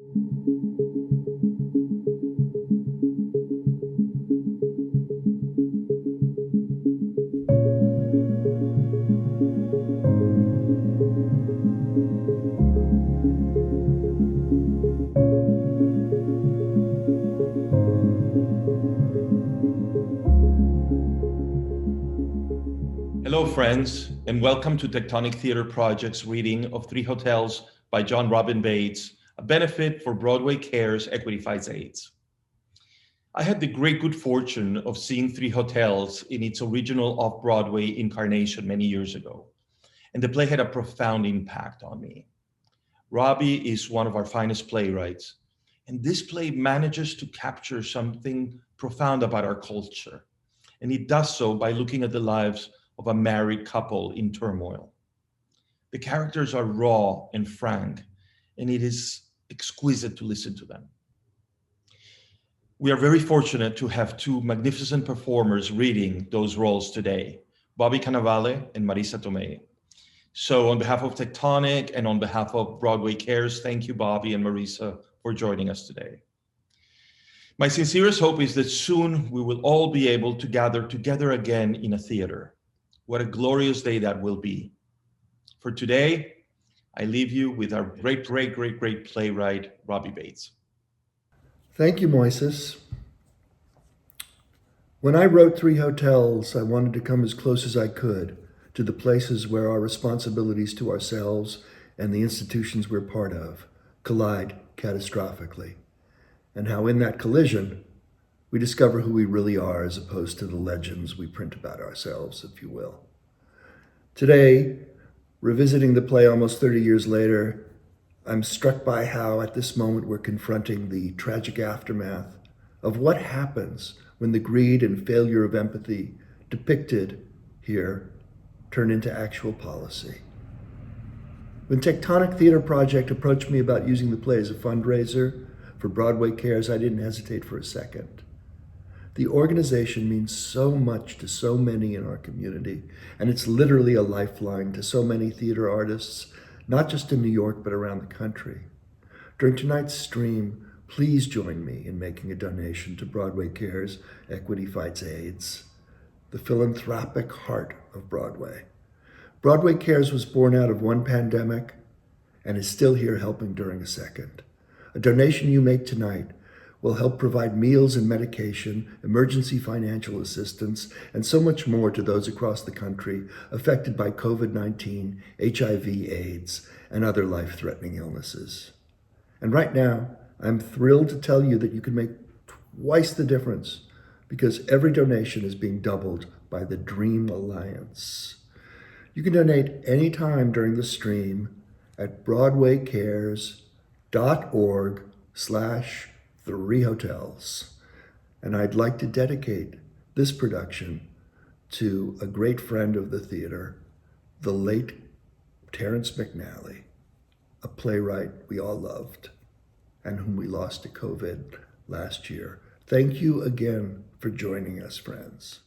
Hello, friends, and welcome to Tectonic Theater Project's reading of Three Hotels by Jon Robin Baitz, a benefit for Broadway Cares Equity Fights AIDS. I had the great good fortune of seeing Three Hotels in its original off-Broadway incarnation many years ago, and the play had a profound impact on me. Robbie is one of our finest playwrights, and this play manages to capture something profound about our culture, and it does so by looking at the lives of a married couple in turmoil. The characters are raw and frank, and it is exquisite to listen to them. We are very fortunate to have two magnificent performers reading those roles today, Bobby Cannavale and Marisa Tomei. So on behalf of Tectonic and on behalf of Broadway Cares, thank you, Bobby and Marisa, for joining us today. My sincerest hope is that soon we will all be able to gather together again in a theater. What a glorious day that will be. For today, I leave you with our great playwright, Robbie Baitz. Thank you, Moisés. When I wrote Three Hotels, I wanted to come as close as I could to the places where our responsibilities to ourselves and the institutions we're part of collide catastrophically, and how in that collision, we discover who we really are as opposed to the legends we print about ourselves, if you will. Today, revisiting the play almost 30 years later, I'm struck by how at this moment we're confronting the tragic aftermath of what happens when the greed and failure of empathy depicted here turn into actual policy. When Tectonic Theater Project approached me about using the play as a fundraiser for Broadway Cares, I didn't hesitate for a second. The organization means so much to so many in our community, and it's literally a lifeline to so many theater artists, not just in New York, but around the country. During tonight's stream, please join me in making a donation to Broadway Cares Equity Fights AIDS, the philanthropic heart of Broadway. Broadway Cares was born out of one pandemic and is still here helping during a second. A donation you make tonight will help provide meals and medication, emergency financial assistance, and so much more to those across the country affected by COVID-19, HIV, AIDS, and other life-threatening illnesses. And right now, I'm thrilled to tell you that you can make twice the difference because every donation is being doubled by the Dream Alliance. You can donate anytime during the stream at broadwaycares.org/Three Hotels. And I'd like to dedicate this production to a great friend of the theater, the late Terrence McNally, a playwright we all loved and whom we lost to COVID last year. Thank you again for joining us, friends.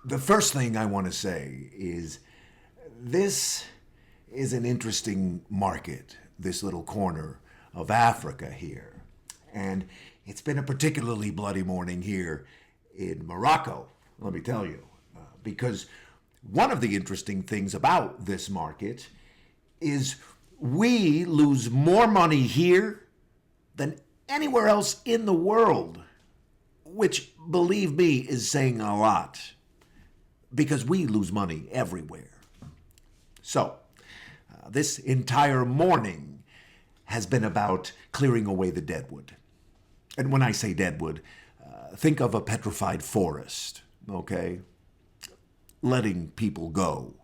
The first thing I want to say is this is an interesting market, this little corner of Africa here. And it's been a particularly bloody morning here in Morocco, let me tell you, because one of the interesting things about this market is we lose more money here than anywhere else in the world, which, believe me, is saying a lot. because we lose money everywhere. So, this entire morning has been about clearing away the deadwood. And when I say deadwood, think of a petrified forest, okay? Letting people go,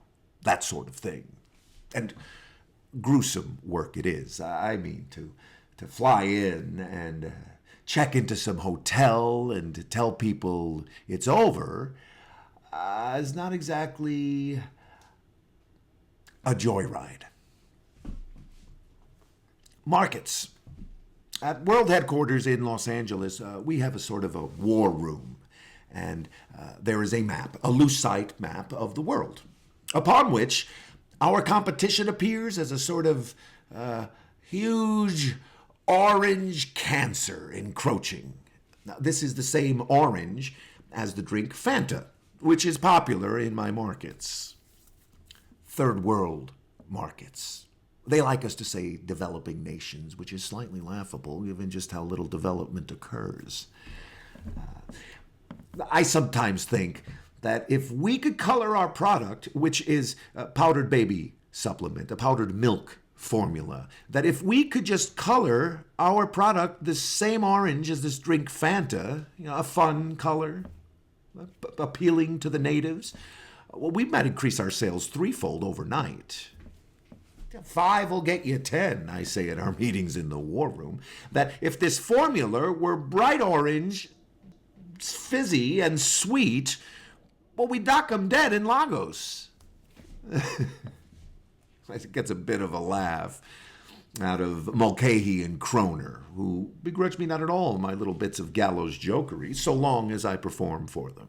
that sort of thing. And gruesome work it is. I mean, to fly in and check into some hotel and to tell people it's over is not exactly a joyride. Markets. At World Headquarters in Los Angeles, we have a sort of a war room. And there is a map, a lucite map of the world, upon which our competition appears as a sort of huge orange cancer encroaching. Now, this is the same orange as the drink Fanta, which is popular in my markets. Third world markets. They like us to say developing nations, which is slightly laughable given just how little development occurs. I sometimes think that if we could color our product, which is a powdered baby supplement, a powdered milk formula, that if we could just color our product the same orange as this drink Fanta, a fun color, appealing to the natives, well, we might increase our sales threefold overnight. 5 will get you 10, I say at our meetings in the war room, that if this formula were bright orange, fizzy, and sweet, well, we dock 'em dead in Lagos. It gets a bit of a laugh out of Mulcahy and Kroner, who begrudge me not at all my little bits of gallows jokery, so long as I perform for them.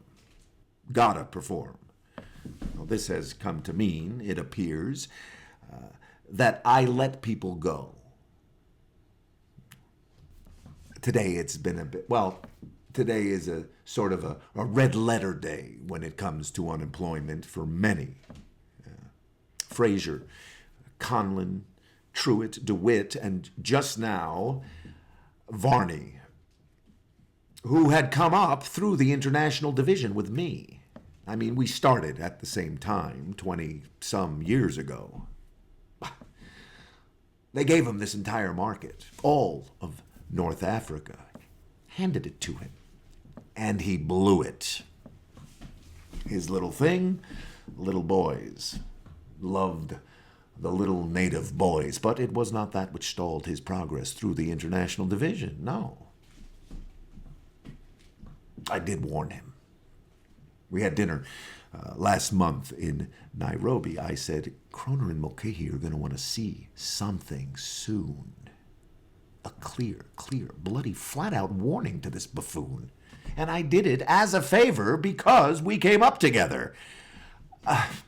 Gotta perform. Well, this has come to mean, it appears, that I let people go. Today it's been a bit, well, today is a sort of a red letter day when it comes to unemployment for many. Fraser, Conlon, Truitt, DeWitt, and just now, Varney, who had come up through the international division with me. I mean, we started at the same time 20-some years ago. They gave him this entire market, all of North Africa, handed it to him, and he blew it. His little thing, little boys, loved the little native boys, but it was not that which stalled his progress through the international division, no. I did warn him. We had dinner last month in Nairobi. I said, Kroner and Mulcahy are going to want to see something soon. A clear, bloody, flat-out warning to this buffoon. And I did it as a favor because we came up together.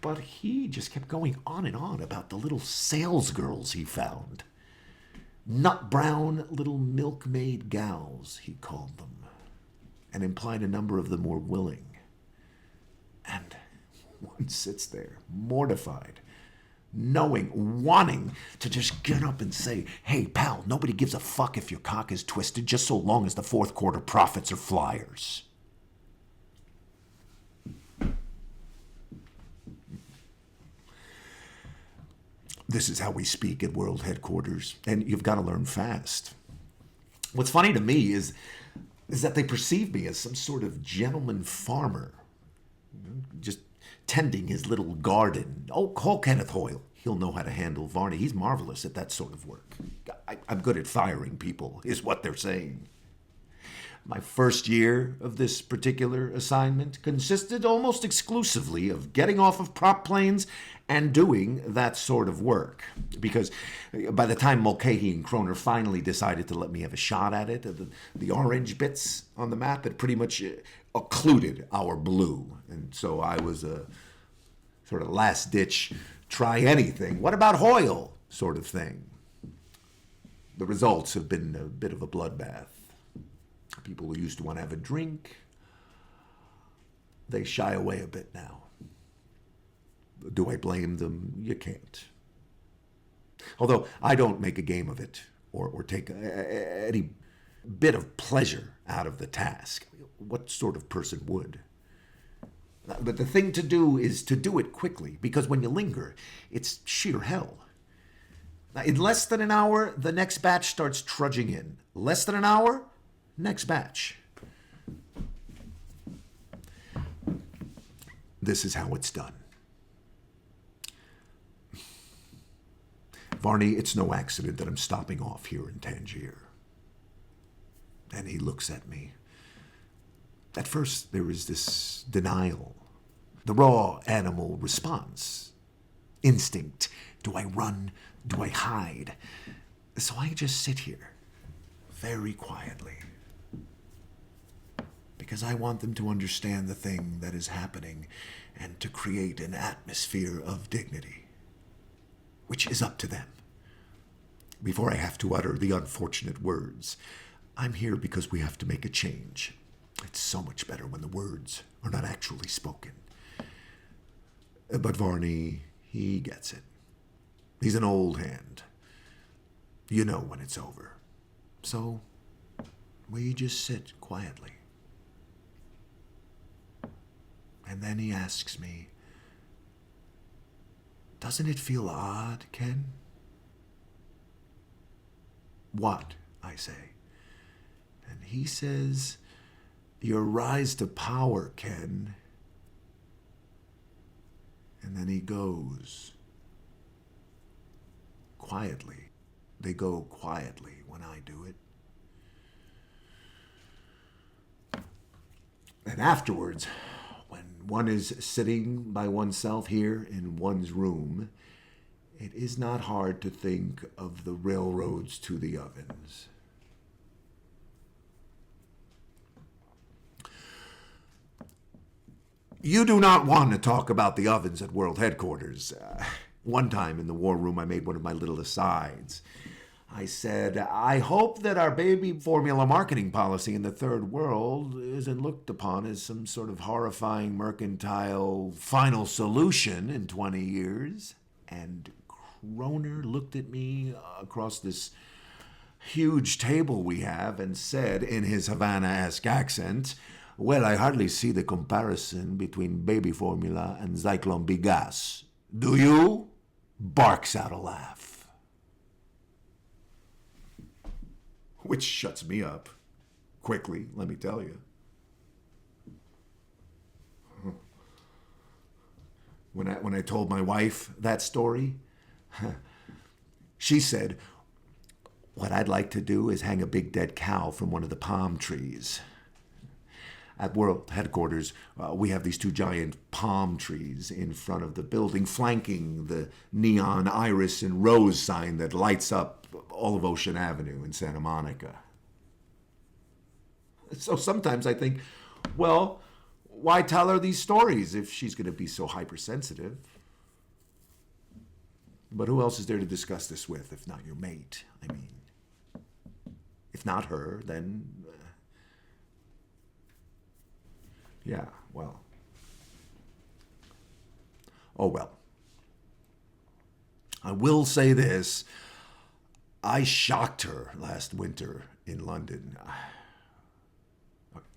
But he just kept going on and on about the little sales girls he found. Nut-brown little milkmaid gals, he called them, and implied a number of them were willing. And one sits there, mortified, knowing, wanting to just get up and say, hey, pal, nobody gives a fuck if your cock is twisted, just so long as the fourth quarter profits are flyers. This is how we speak at World Headquarters, and you've got to learn fast. What's funny to me is that they perceive me as some sort of gentleman farmer, just tending his little garden. Oh, call Kenneth Hoyle. He'll know how to handle Varney. He's marvelous at that sort of work. I'm good at firing people, is what they're saying. My first year of this particular assignment consisted almost exclusively of getting off of prop planes and doing that sort of work. Because by the time Mulcahy and Kroner finally decided to let me have a shot at it, the orange bits on the map had pretty much occluded our blue. And so I was a sort of last-ditch, try anything. What about Hoyle? Sort of thing. The results have been a bit of a bloodbath. People who used to want to have a drink, they shy away a bit now. Do I blame them? You can't. Although I don't make a game of it or take any bit of pleasure out of the task. What sort of person would? But the thing to do is to do it quickly, because when you linger, it's sheer hell. Now, in less than an hour, the next batch starts trudging in. Less than an hour, next batch. This is how it's done. Varney, it's no accident that I'm stopping off here in Tangier. And he looks at me. At first, there is this denial, the raw animal response. Instinct. Do I run? Do I hide? So I just sit here, very quietly, because I want them to understand the thing that is happening and to create an atmosphere of dignity, which is up to them. Before I have to utter the unfortunate words, I'm here because we have to make a change. It's so much better when the words are not actually spoken. But Varney, he gets it. He's an old hand. You know when it's over. So we just sit quietly. And then he asks me, "Doesn't it feel odd, Ken?" "What?" I say. And he says, "Your rise to power, Ken." And then he goes. Quietly. They go quietly when I do it. And afterwards, when one is sitting by oneself here in one's room, it is not hard to think of the railroads to the ovens. You do not want to talk about the ovens at World Headquarters. One time in the war room, I made one of my little asides. I said, I hope that our baby formula marketing policy in the third world isn't looked upon as some sort of horrifying mercantile final solution in 20 years. And Kroner looked at me across this huge table we have and said in his Havana-esque accent, "Well, I hardly see the comparison between baby formula and Zyklon B gas. Do you?" Barks out a laugh. Which shuts me up. Quickly, let me tell you. When I told my wife that story, she said, "What I'd like to do is hang a big dead cow from one of the palm trees." At World Headquarters, we have these two giant palm trees in front of the building, flanking the neon iris and rose sign that lights up all of Ocean Avenue in Santa Monica. So sometimes I think, well, why tell her these stories if she's going to be so hypersensitive? But who else is there to discuss this with if not your mate? I mean, if not her, then... yeah, well. Oh, well. I will say this. I shocked her last winter in London.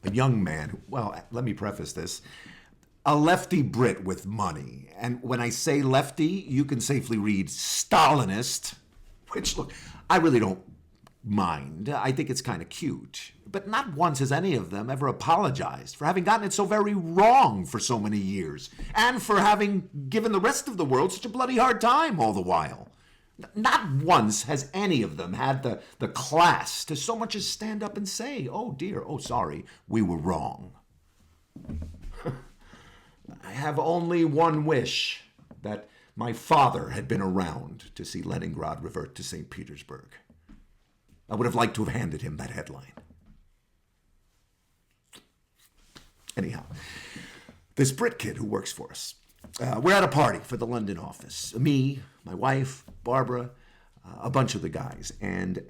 A young man, well, let me preface this. A lefty Brit with money. And when I say lefty, you can safely read Stalinist, which, look, I really don't mind. I think it's kind of cute. But not once has any of them ever apologized for having gotten it so very wrong for so many years, and for having given the rest of the world such a bloody hard time all the while. Not once has any of them had the class to so much as stand up and say, "Oh dear, oh sorry, we were wrong." I have only one wish, that my father had been around to see Leningrad revert to St. Petersburg. I would have liked to have handed him that headline. Anyhow, this Brit kid who works for us, we're at a party for the London office. Me, my wife, Barbara, a bunch of the guys. And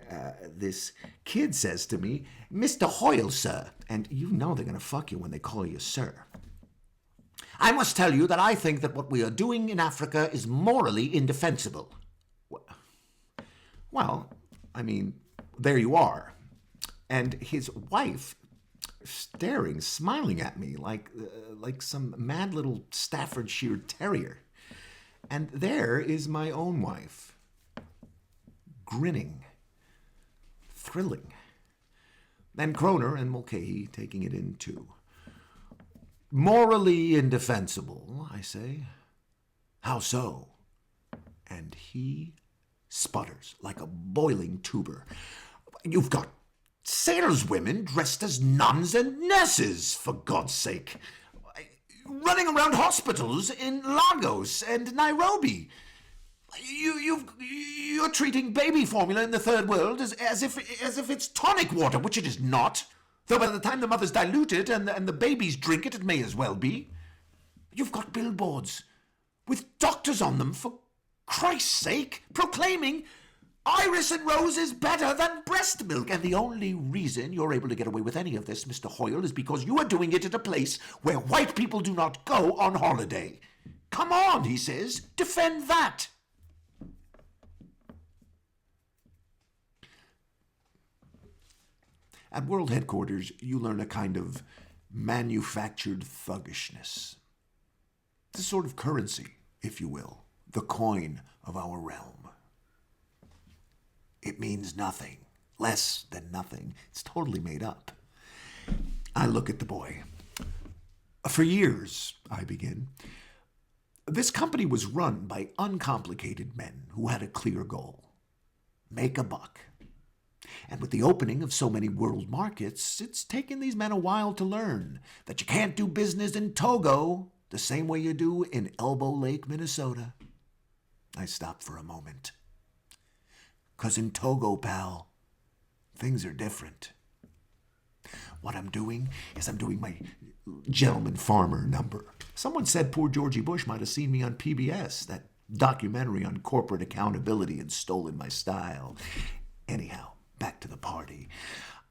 this kid says to me, "Mr. Hoyle, sir." And you know they're going to fuck you when they call you sir. "I must tell you that I think that what we are doing in Africa is morally indefensible." Well, I mean, there you are. And his wife staring, smiling at me like some mad little Staffordshire terrier. And there is my own wife, grinning, thrilling. And Kroner and Mulcahy taking it in too. Morally indefensible, I say. How so? And he sputters like a boiling tuber. You've got saleswomen dressed as nuns and nurses, for God's sake, running around hospitals in Lagos and Nairobi. You're treating baby formula in the third world as if it's tonic water, which it is not. Though by the time the mother's diluted and the babies drink it, it may as well be. You've got billboards with doctors on them, for Christ's sake, proclaiming Iris and Rose is better than breast milk. And the only reason you're able to get away with any of this, Mr. Hoyle, is because you are doing it at a place where white people do not go on holiday. Come on, he says, defend that. At World Headquarters, you learn a kind of manufactured thuggishness. It's a sort of currency, if you will, the coin of our realm. It means nothing, less than nothing. It's totally made up. I look at the boy. For years, I begin, this company was run by uncomplicated men who had a clear goal: make a buck. And with the opening of so many world markets, it's taken these men a while to learn that you can't do business in Togo the same way you do in Elbow Lake, Minnesota. I stop for a moment. 'Cause in Togo, pal, things are different. What I'm doing is I'm doing my gentleman farmer number. Someone said poor Georgie Bush might have seen me on PBS, that documentary on corporate accountability, and stolen my style. Anyhow, back to the party.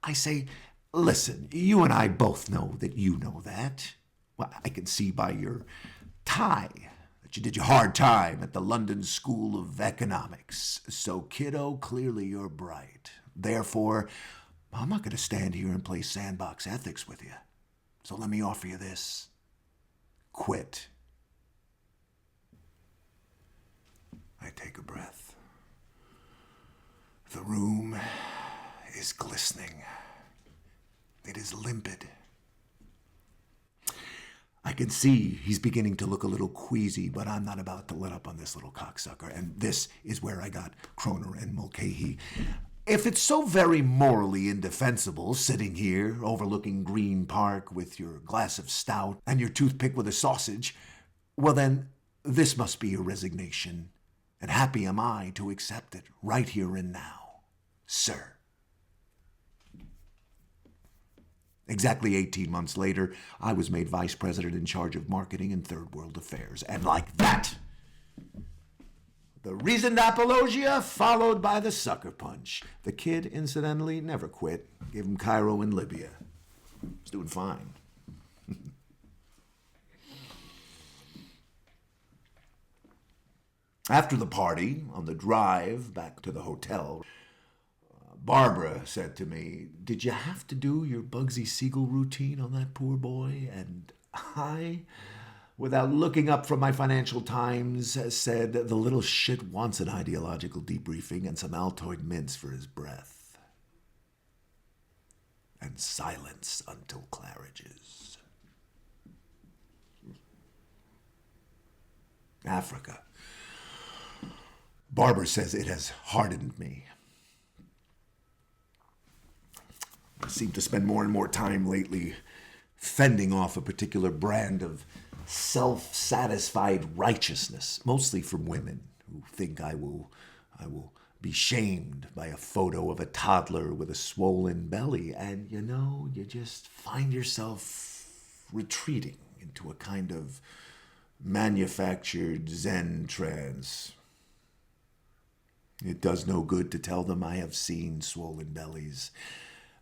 I say, listen, you and I both know that you know that. Well, I can see by your tie that you did your hard time at the London School of Economics. So, kiddo, clearly you're bright. Therefore, I'm not going to stand here and play sandbox ethics with you. So let me offer you this. Quit. I take a breath. The room is glistening. It is limpid. I can see he's beginning to look a little queasy, but I'm not about to let up on this little cocksucker. And this is where I got Kroner and Mulcahy. If it's so very morally indefensible sitting here overlooking Green Park with your glass of stout and your toothpick with a sausage, well then, this must be your resignation. And happy am I to accept it right here and now, sir. Exactly 18 months later, I was made vice president in charge of marketing and third world affairs. And like that, the reasoned apologia followed by the sucker punch. The kid, incidentally, never quit. Gave him Cairo and Libya. He's doing fine. After the party, on the drive back to the hotel, Barbara said to me, "Did you have to do your Bugsy Siegel routine on that poor boy?" And I, without looking up from my Financial Times, said, "The little shit wants an ideological debriefing and some Altoid mints for his breath." And silence until Claridge's. Africa. Barbara says it has hardened me. I seem to spend more and more time lately fending off a particular brand of self-satisfied righteousness, mostly from women who think I will be shamed by a photo of a toddler with a swollen belly. And you just find yourself retreating into a kind of manufactured Zen trance. It does no good to tell them I have seen swollen bellies.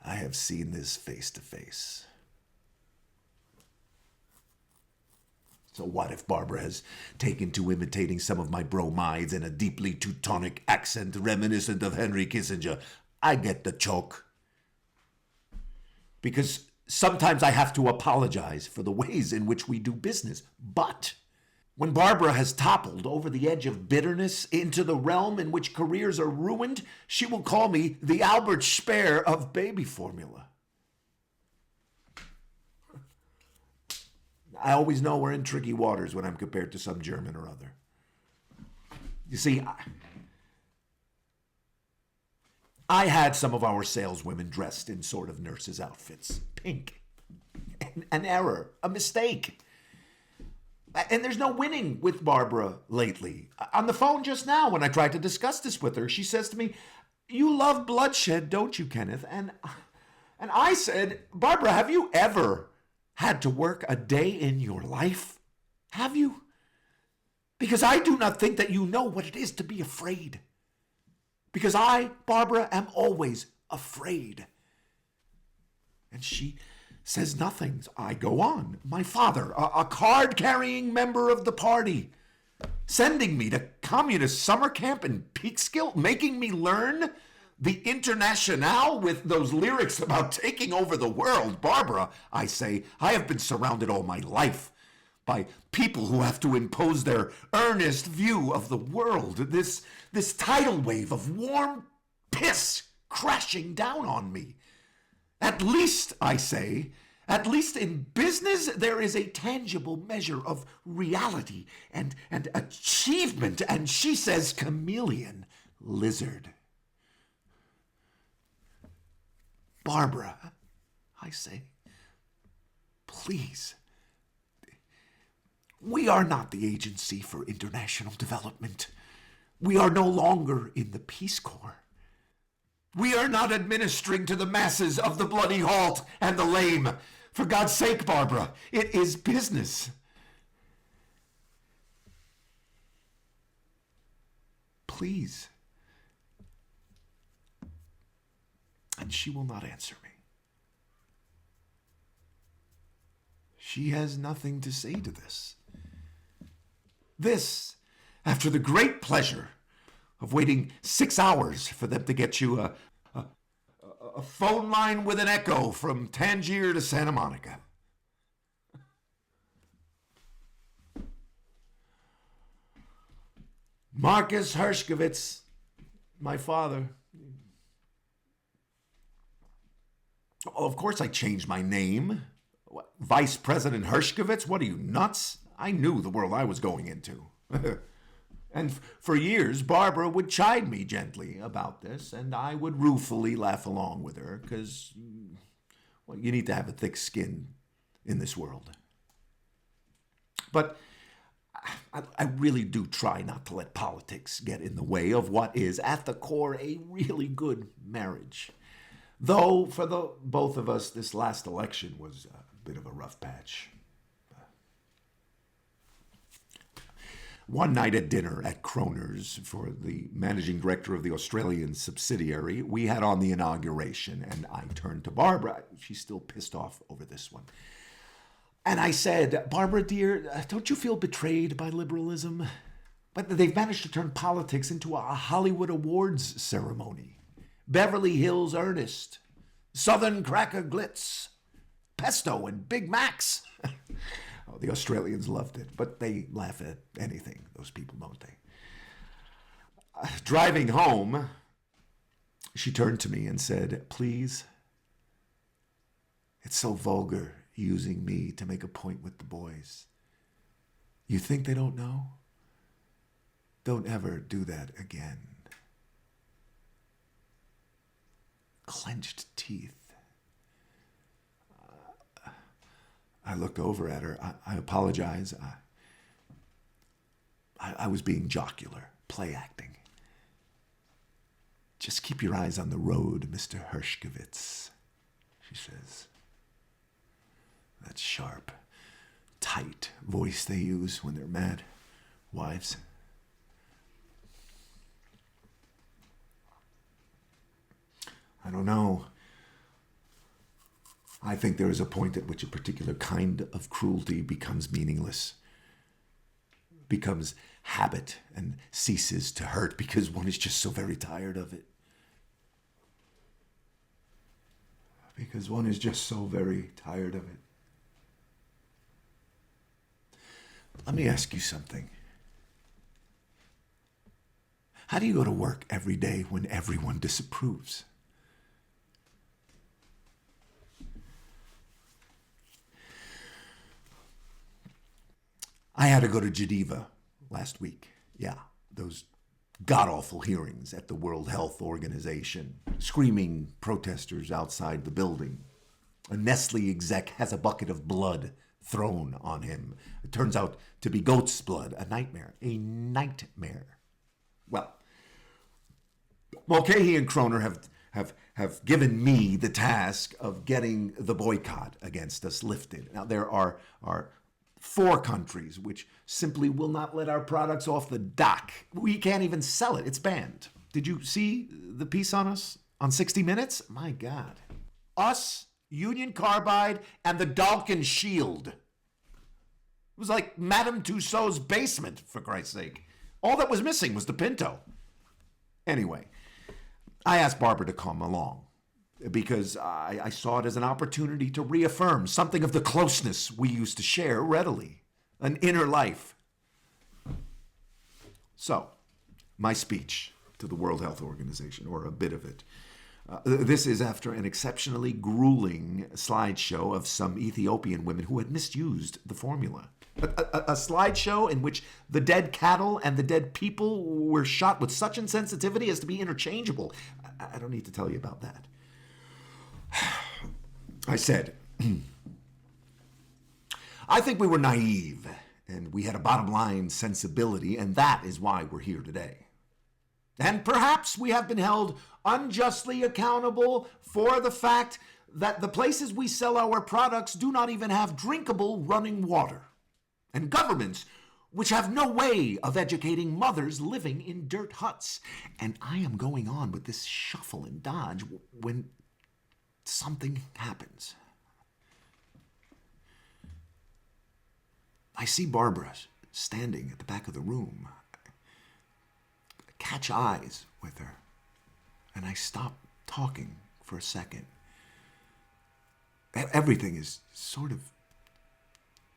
I have seen this face to face. So what if Barbara has taken to imitating some of my bromides in a deeply Teutonic accent reminiscent of Henry Kissinger? I get the choke. Because Sometimes I have to apologize for the ways in which we do business. But when Barbara has toppled over the edge of bitterness into the realm in which careers are ruined, she will call me the Albert Speer of baby formula. I always know we're in tricky waters when I'm compared to some German or other. You see, I had some of our saleswomen dressed in sort of nurses' outfits. Pink. An error. A mistake. And there's no winning with Barbara lately. On the phone just now, when I tried to discuss this with her, she says to me, "You love bloodshed, don't you, Kenneth?" And I said, "Barbara, have you ever had to work a day in your life? Have you? Because I do not think that you know what it is to be afraid. Because I, Barbara, am always afraid." And she says nothing. I go on. My father, a card-carrying member of the party, sending me to communist summer camp in Peekskill, making me learn the Internationale with those lyrics about taking over the world. Barbara, I say, I have been surrounded all my life by people who have to impose their earnest view of the world. This tidal wave of warm piss crashing down on me. At least, I say, at least in business, there is a tangible measure of reality and achievement. And she says, chameleon, lizard. Barbara, I say, please. We are not the Agency for International Development. We are no longer in the Peace Corps. We are not administering to the masses of the bloody halt and the lame. For God's sake, Barbara, it is business. Please. And she will not answer me. She has nothing to say to this. This, after the great pleasure of waiting 6 hours for them to get you a phone line with an echo from Tangier to Santa Monica. Marcus Hershkovitz, my father. Oh, of course I changed my name. What, Vice President Hershkovitz? What are you, nuts? I knew the world I was going into. And for years, Barbara would chide me gently about this, and I would ruefully laugh along with her, because, well, you need to have a thick skin in this world. But I really do try not to let politics get in the way of what is, at the core, a really good marriage. Though, for the both of us, this last election was a bit of a rough patch. One night at dinner at Kroner's for the managing director of the Australian subsidiary, we had on the inauguration, and I turned to Barbara. She's still pissed off over this one. And I said, "Barbara, dear, don't you feel betrayed by liberalism? But they've managed to turn politics into a Hollywood Awards ceremony. Beverly Hills Ernest, Southern Cracker Glitz, Pesto and Big Macs." Oh, the Australians loved it, but they laugh at anything, those people, don't they? Driving home, she turned to me and said, "Please, it's so vulgar using me to make a point with the boys. You think they don't know? Don't ever do that again." Clenched teeth. I looked over at her. I apologize. I was being jocular, play acting. "Just keep your eyes on the road, Mr. Hershkovitz," she says. That sharp, tight voice they use when they're mad. Wives. I don't know. I think there is a point at which a particular kind of cruelty becomes meaningless, becomes habit, and ceases to hurt because one is just so very tired of it. because one is just so very tired of it. Let me ask you something. How do you go to work every day when everyone disapproves? I had to go to Geneva last week. Yeah, those god-awful hearings at the World Health Organization. Screaming protesters outside the building. A Nestle exec has a bucket of blood thrown on him. It turns out to be goat's blood. A nightmare. A nightmare. Well, Mulcahy and Kroner have given me the task of getting the boycott against us lifted. Now, there are 4 countries which simply will not let our products off the dock. We can't even sell it. It's banned. Did you see the piece on us on 60 Minutes? My God. Us, Union Carbide, and the Dalkin Shield. It was like Madame Tussauds basement, for Christ's sake. All that was missing was the Pinto. Anyway, I asked Barbara to come along because I saw it as an opportunity to reaffirm something of the closeness we used to share readily, an inner life. So, my speech to the World Health Organization, or a bit of it. This is after an exceptionally grueling slideshow of some Ethiopian women who had misused the formula. A slideshow in which the dead cattle and the dead people were shot with such insensitivity as to be interchangeable. I don't need to tell you about that. I said, I think we were naive and we had a bottom line sensibility, and that is why we're here today. And perhaps we have been held unjustly accountable for the fact that the places we sell our products do not even have drinkable running water. And governments which have no way of educating mothers living in dirt huts. And I am going on with this shuffle and dodge when something happens. I see Barbara standing at the back of the room. I catch eyes with her, and I stop talking for a second. Everything is sort of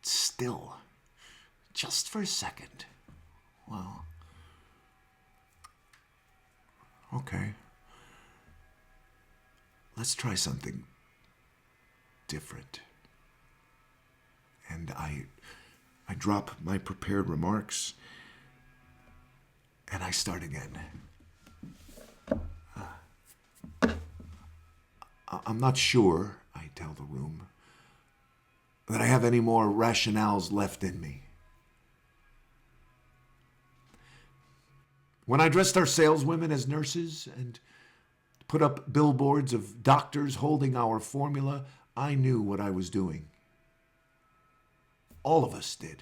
still, just for a second. Well, okay. Let's try something different. And I drop my prepared remarks, and I start again. I'm not sure, I tell the room, that I have any more rationales left in me. When I dressed our saleswomen as nurses and put up billboards of doctors holding our formula, I knew what I was doing. All of us did.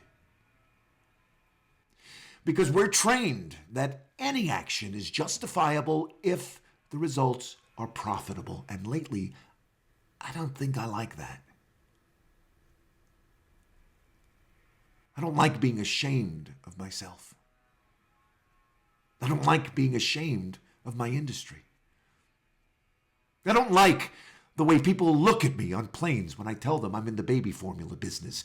Because we're trained that any action is justifiable if the results are profitable. And lately, I don't think I like that. I don't like being ashamed of myself. I don't like being ashamed of my industry. I don't like the way people look at me on planes when I tell them I'm in the baby formula business.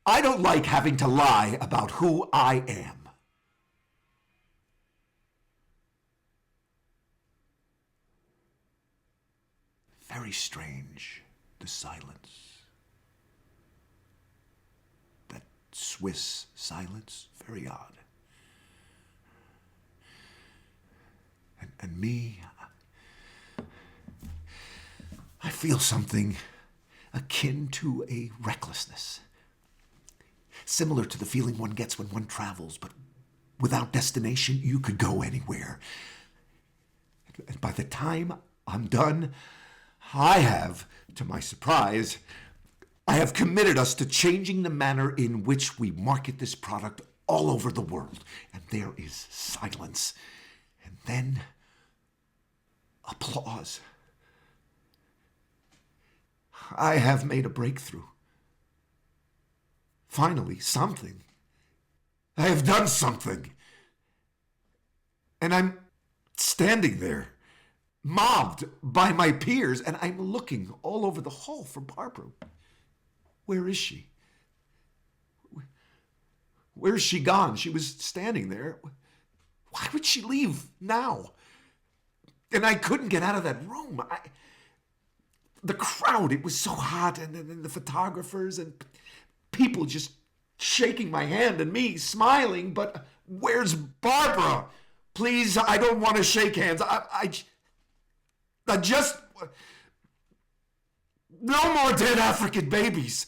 I don't like having to lie about who I am. Very strange, the silence. That Swiss silence, very odd. And me, I feel something akin to a recklessness. Similar to the feeling one gets when one travels, but without destination, you could go anywhere. And by the time I'm done, I have, to my surprise, I have committed us to changing the manner in which we market this product all over the world. And there is silence. And then applause. I have made a breakthrough. Finally, something. I have done something. And I'm standing there, mobbed by my peers, and I'm looking all over the hall for Barbara. Where is she? Where's she gone? She was standing there. Why would she leave now? And I couldn't get out of that room. The crowd, it was so hot, and the photographers and people just shaking my hand and me smiling, but where's Barbara? Please, I don't want to shake hands. I just... No more dead African babies.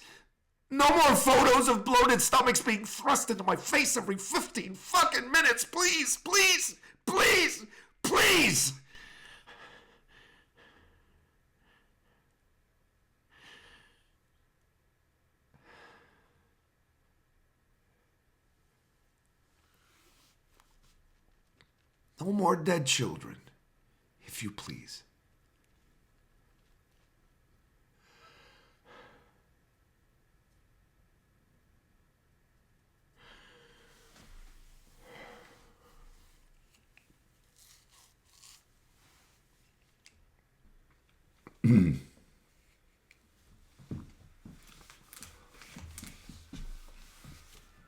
No more photos of bloated stomachs being thrust into my face every 15 fucking minutes. Please, please, please, please. No more dead children, if you please.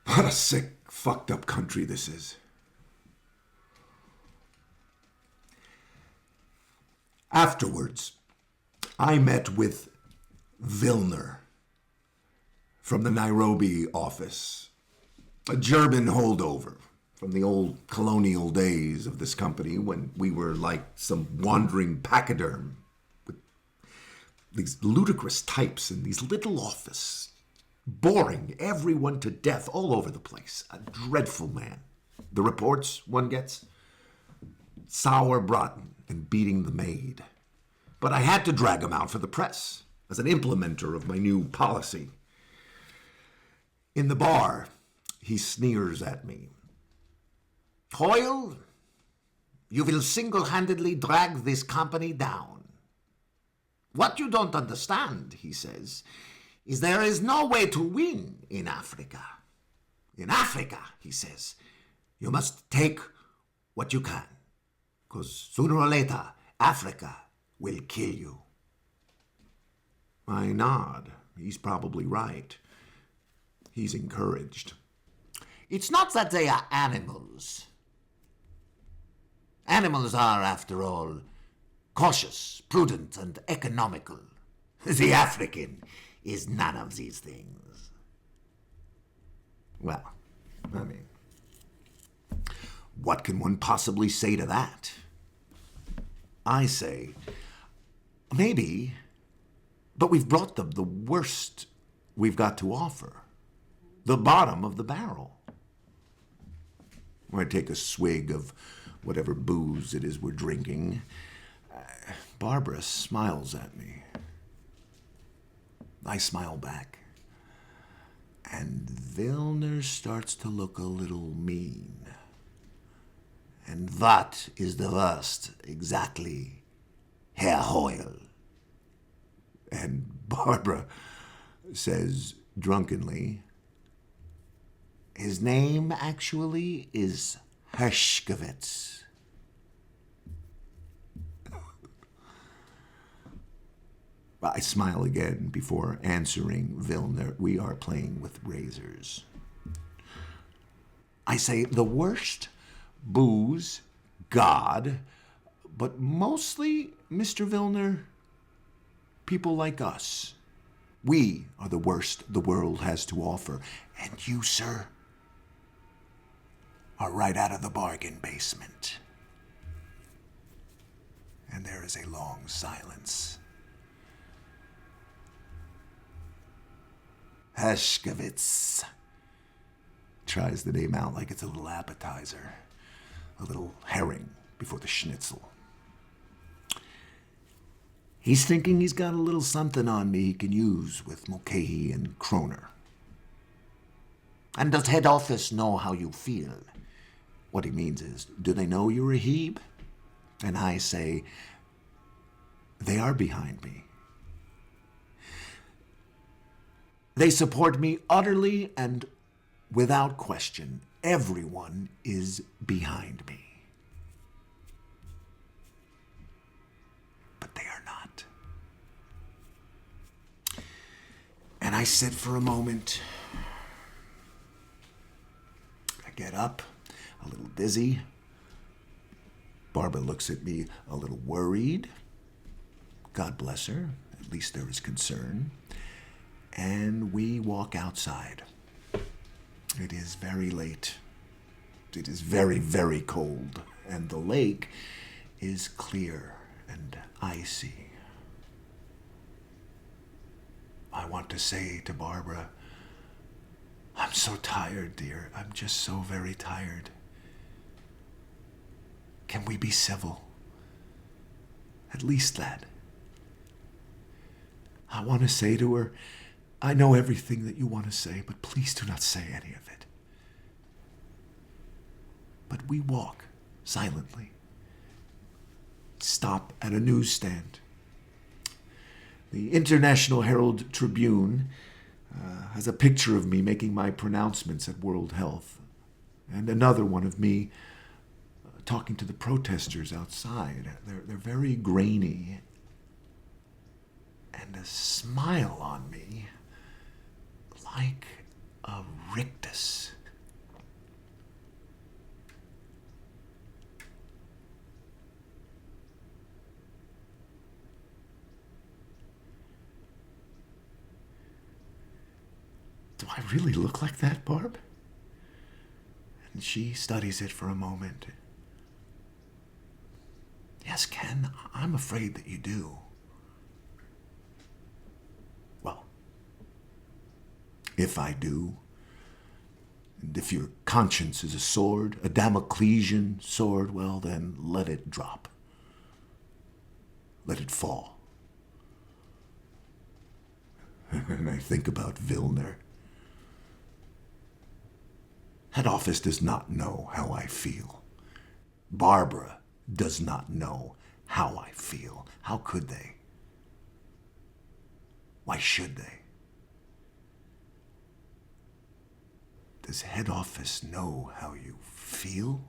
What a sick, fucked up country this is. Afterwards, I met with Vilner from the Nairobi office, a German holdover from the old colonial days of this company when we were like some wandering pachyderm with these ludicrous types in these little office, boring everyone to death all over the place. A dreadful man. The reports one gets, sour braten and beating the maid. But I had to drag him out for the press as an implementer of my new policy. In the bar, he sneers at me. Hoyle, you will single-handedly drag this company down. What you don't understand, he says, is there is no way to win in Africa. In Africa, he says, you must take what you can, because sooner or later, Africa will kill you. I nod. He's probably right. He's encouraged. It's not that they are animals. Animals are, after all, cautious, prudent, and economical. The African is none of these things. Well, I mean, what can one possibly say to that? I say, maybe, but we've brought them the worst we've got to offer. The bottom of the barrel. I take a swig of whatever booze it is we're drinking. Barbara smiles at me. I smile back. And Vilner starts to look a little mean. And that is the worst, exactly, Herr Hoyle. And Barbara says drunkenly, his name actually is Hershkovitz. I smile again before answering Vilner. We are playing with razors. I say the worst, booze, God, but mostly, Mr. Vilner, people like us. We are the worst the world has to offer. And you, sir, are right out of the bargain basement. And there is a long silence. Hershkovitz tries the name out like it's a little appetizer, a little herring before the schnitzel. He's thinking he's got a little something on me he can use with Mulcahy and Kroner. And does head office know how you feel? What he means is, do they know you're a Hebe? And I say, they are behind me. They support me utterly and without question. Everyone is behind me. I sit for a moment. I get up, a little dizzy. Barbara looks at me a little worried. God bless her, at least there is concern. And we walk outside. It is very late. It is very, very cold, and the lake is clear and icy. I want to say to Barbara, I'm so tired, dear. I'm just so very tired. Can we be civil? At least that. I want to say to her, I know everything that you want to say, but please do not say any of it. But we walk silently. Stop at a newsstand. The International Herald Tribune has a picture of me making my pronouncements at World Health, and another one of me talking to the protesters outside. They're very grainy, and a smile on me like a rictus. Do I really look like that, Barb? And she studies it for a moment. Yes, Ken, I'm afraid that you do. Well, if I do, and if your conscience is a sword, a Damoclesian sword, well, then let it drop. Let it fall. And I think about Vilner. Head office does not know how I feel. Barbara does not know how I feel. How could they? Why should they? Does head office know how you feel?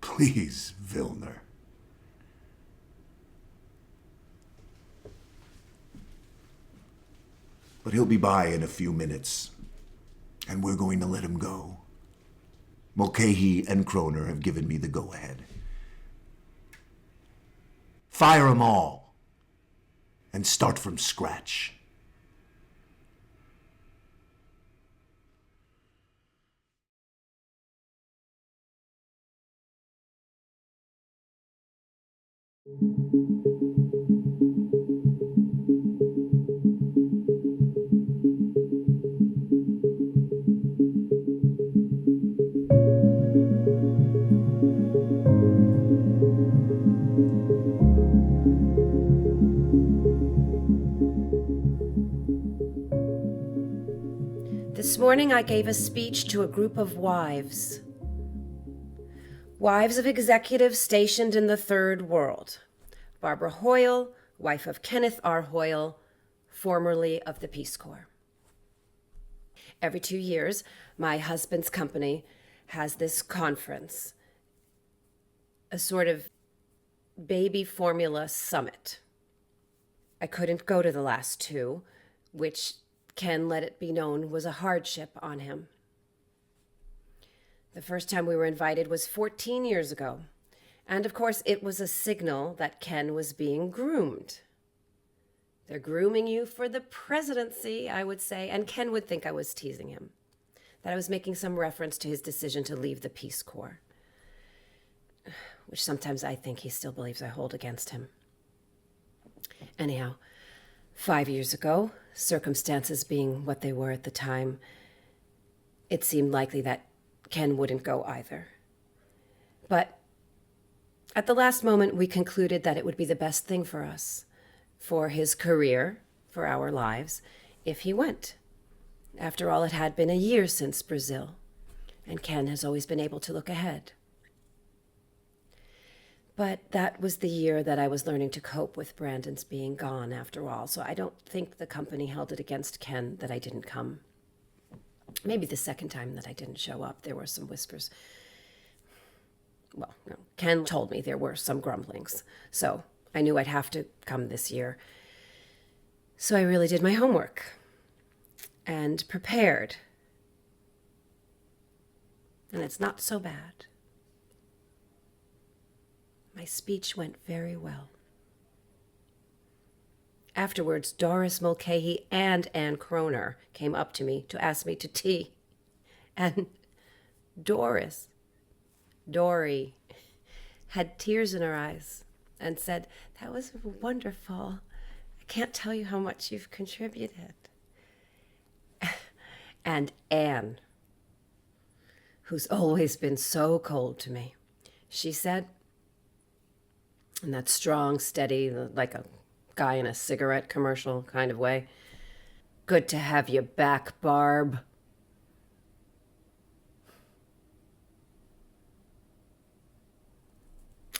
Please, Vilner. But he'll be by in a few minutes. And we're going to let him go. Mulcahy and Kroner have given me the go-ahead. Fire them all and start from scratch. This morning I gave a speech to a group of wives. Wives of executives stationed in the Third World. Barbara Hoyle, wife of Kenneth R. Hoyle, formerly of the Peace Corps. Every 2 years, my husband's company has this conference, a sort of baby formula summit. I couldn't go to the last two, which Ken, let it be known, was a hardship on him. The first time we were invited was 14 years ago. And of course, it was a signal that Ken was being groomed. They're grooming you for the presidency, I would say. And Ken would think I was teasing him, that I was making some reference to his decision to leave the Peace Corps, which sometimes I think he still believes I hold against him. Anyhow, 5 years ago, circumstances being what they were at the time, it seemed likely that Ken wouldn't go either. But at the last moment, we concluded that it would be the best thing for us, for his career, for our lives, if he went. After all, it had been a year since Brazil, and Ken has always been able to look ahead. But that was the year that I was learning to cope with Brandon's being gone after all, so I don't think the company held it against Ken that I didn't come. Maybe the second time that I didn't show up, there were some whispers. Well, no, Ken told me there were some grumblings, so I knew I'd have to come this year. So I really did my homework and prepared. And it's not so bad. My speech went very well. Afterwards, Doris Mulcahy and Ann Kroner came up to me to ask me to tea. And Dory, had tears in her eyes and said, "That was wonderful. I can't tell you how much you've contributed." And Anne, who's always been so cold to me, she said, in that strong, steady, like a guy in a cigarette commercial kind of way, "Good to have you back, Barb."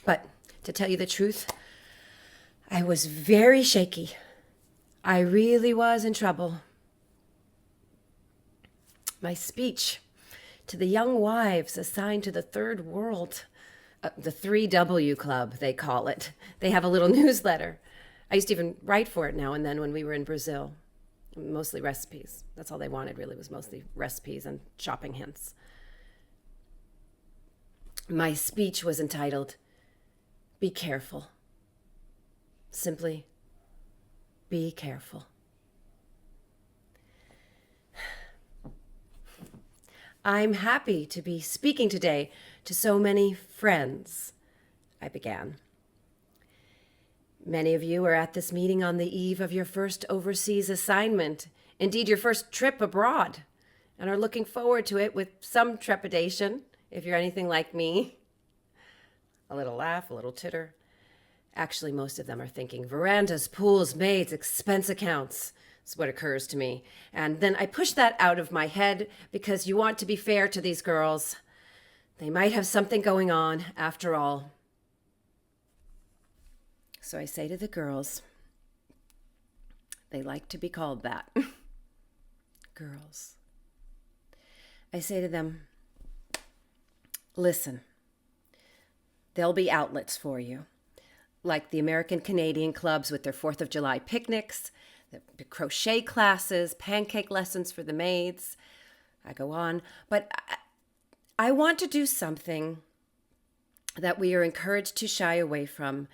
But to tell you the truth, I was very shaky. I really was in trouble. My speech to the young wives assigned to the third world, the 3W Club, they call it. They have a little newsletter. I used to even write for it now and then when we were in Brazil. Mostly recipes. That's all they wanted, really, was mostly recipes and shopping hints. My speech was entitled, "Be careful." Simply, be careful. "I'm happy to be speaking today to so many friends," I began. "Many of you are at this meeting on the eve of your first overseas assignment, indeed your first trip abroad, and are looking forward to it with some trepidation, if you're anything like me." A little laugh, a little titter. Actually, most of them are thinking, verandas, pools, maids, expense accounts. That's what occurs to me. And then I push that out of my head because you want to be fair to these girls. They might have something going on after all. So I say to the girls, they like to be called that, girls. I say to them, listen, there'll be outlets for you, like the American Canadian clubs with their 4th of July picnics, the crochet classes, pancake lessons for the maids. I go on, but I want to do something that we are encouraged to shy away from,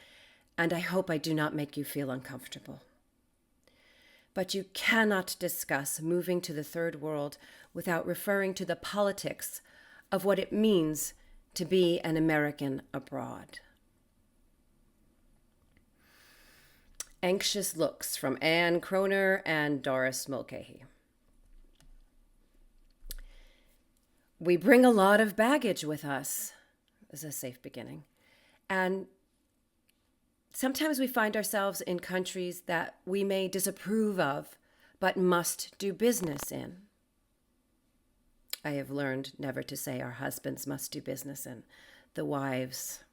and I hope I do not make you feel uncomfortable. But you cannot discuss moving to the third world without referring to the politics of what it means to be an American abroad. Anxious looks from Ann Kroner and Doris Mulcahy. We bring a lot of baggage with us, is a safe beginning. And sometimes we find ourselves in countries that we may disapprove of, but must do business in. I have learned never to say our husbands must do business in. The wives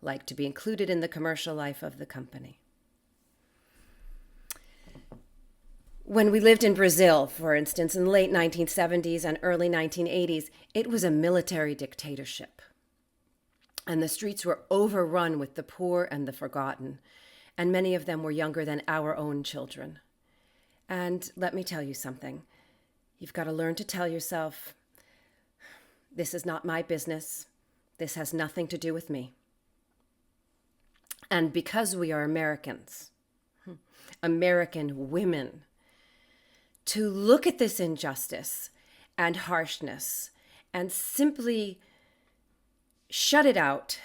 like to be included in the commercial life of the company. When we lived in Brazil, for instance, in the late 1970s and early 1980s, it was a military dictatorship. And the streets were overrun with the poor and the forgotten, and many of them were younger than our own children. And let me tell you something. You've got to learn to tell yourself, this is not my business. This has nothing to do with me. And because we are Americans, American women, to look at this injustice and harshness and simply shut it out,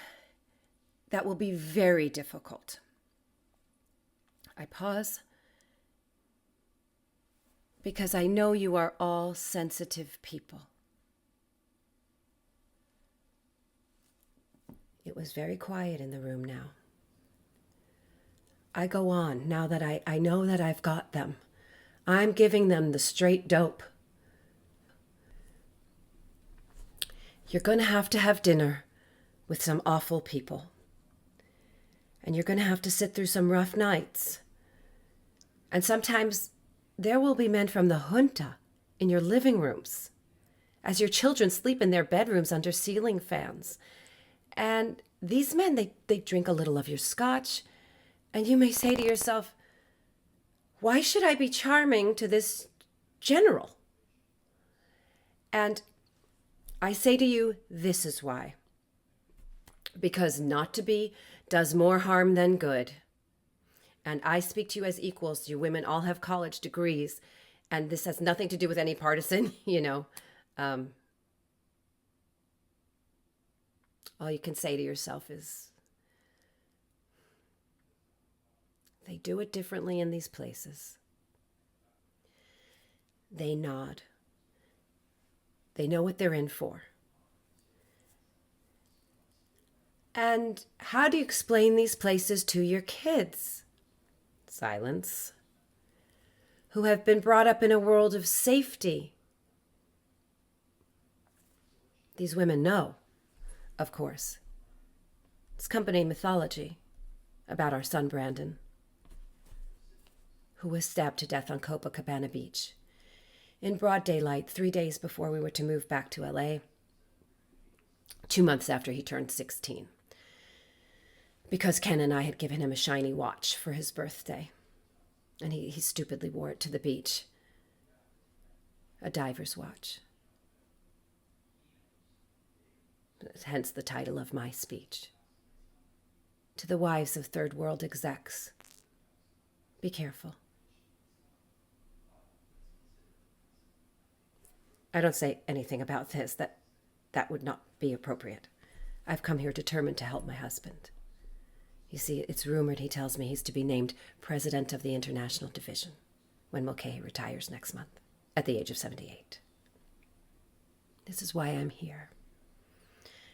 that will be very difficult. I pause because I know you are all sensitive people. It was very quiet in the room now. I go on now that I know that I've got them. I'm giving them the straight dope. You're going to have dinner with some awful people. And you're going to have to sit through some rough nights. And sometimes there will be men from the junta in your living rooms as your children sleep in their bedrooms under ceiling fans. And these men, they drink a little of your scotch, and you may say to yourself, Why should I be charming to this general? And I say to you, this is why. Because not to be does more harm than good. And I speak to you as equals. You women all have college degrees. And this has nothing to do with any partisan, all you can say to yourself is, they do it differently in these places. They nod. They know what they're in for. And how do you explain these places to your kids? Silence. Who have been brought up in a world of safety. These women know, of course. It's company mythology about our son Brandon, who was stabbed to death on Copacabana Beach in broad daylight 3 days before we were to move back to LA, 2 months after he turned 16. Because Ken and I had given him a shiny watch for his birthday, and he stupidly wore it to the beach. A diver's watch. Hence the title of my speech. To the wives of third world execs, be careful. I don't say anything about this that would not be appropriate. I've come here determined to help my husband. You see, it's rumored he tells me he's to be named president of the International Division when Mulcahy retires next month at the age of 78. This is why I'm here.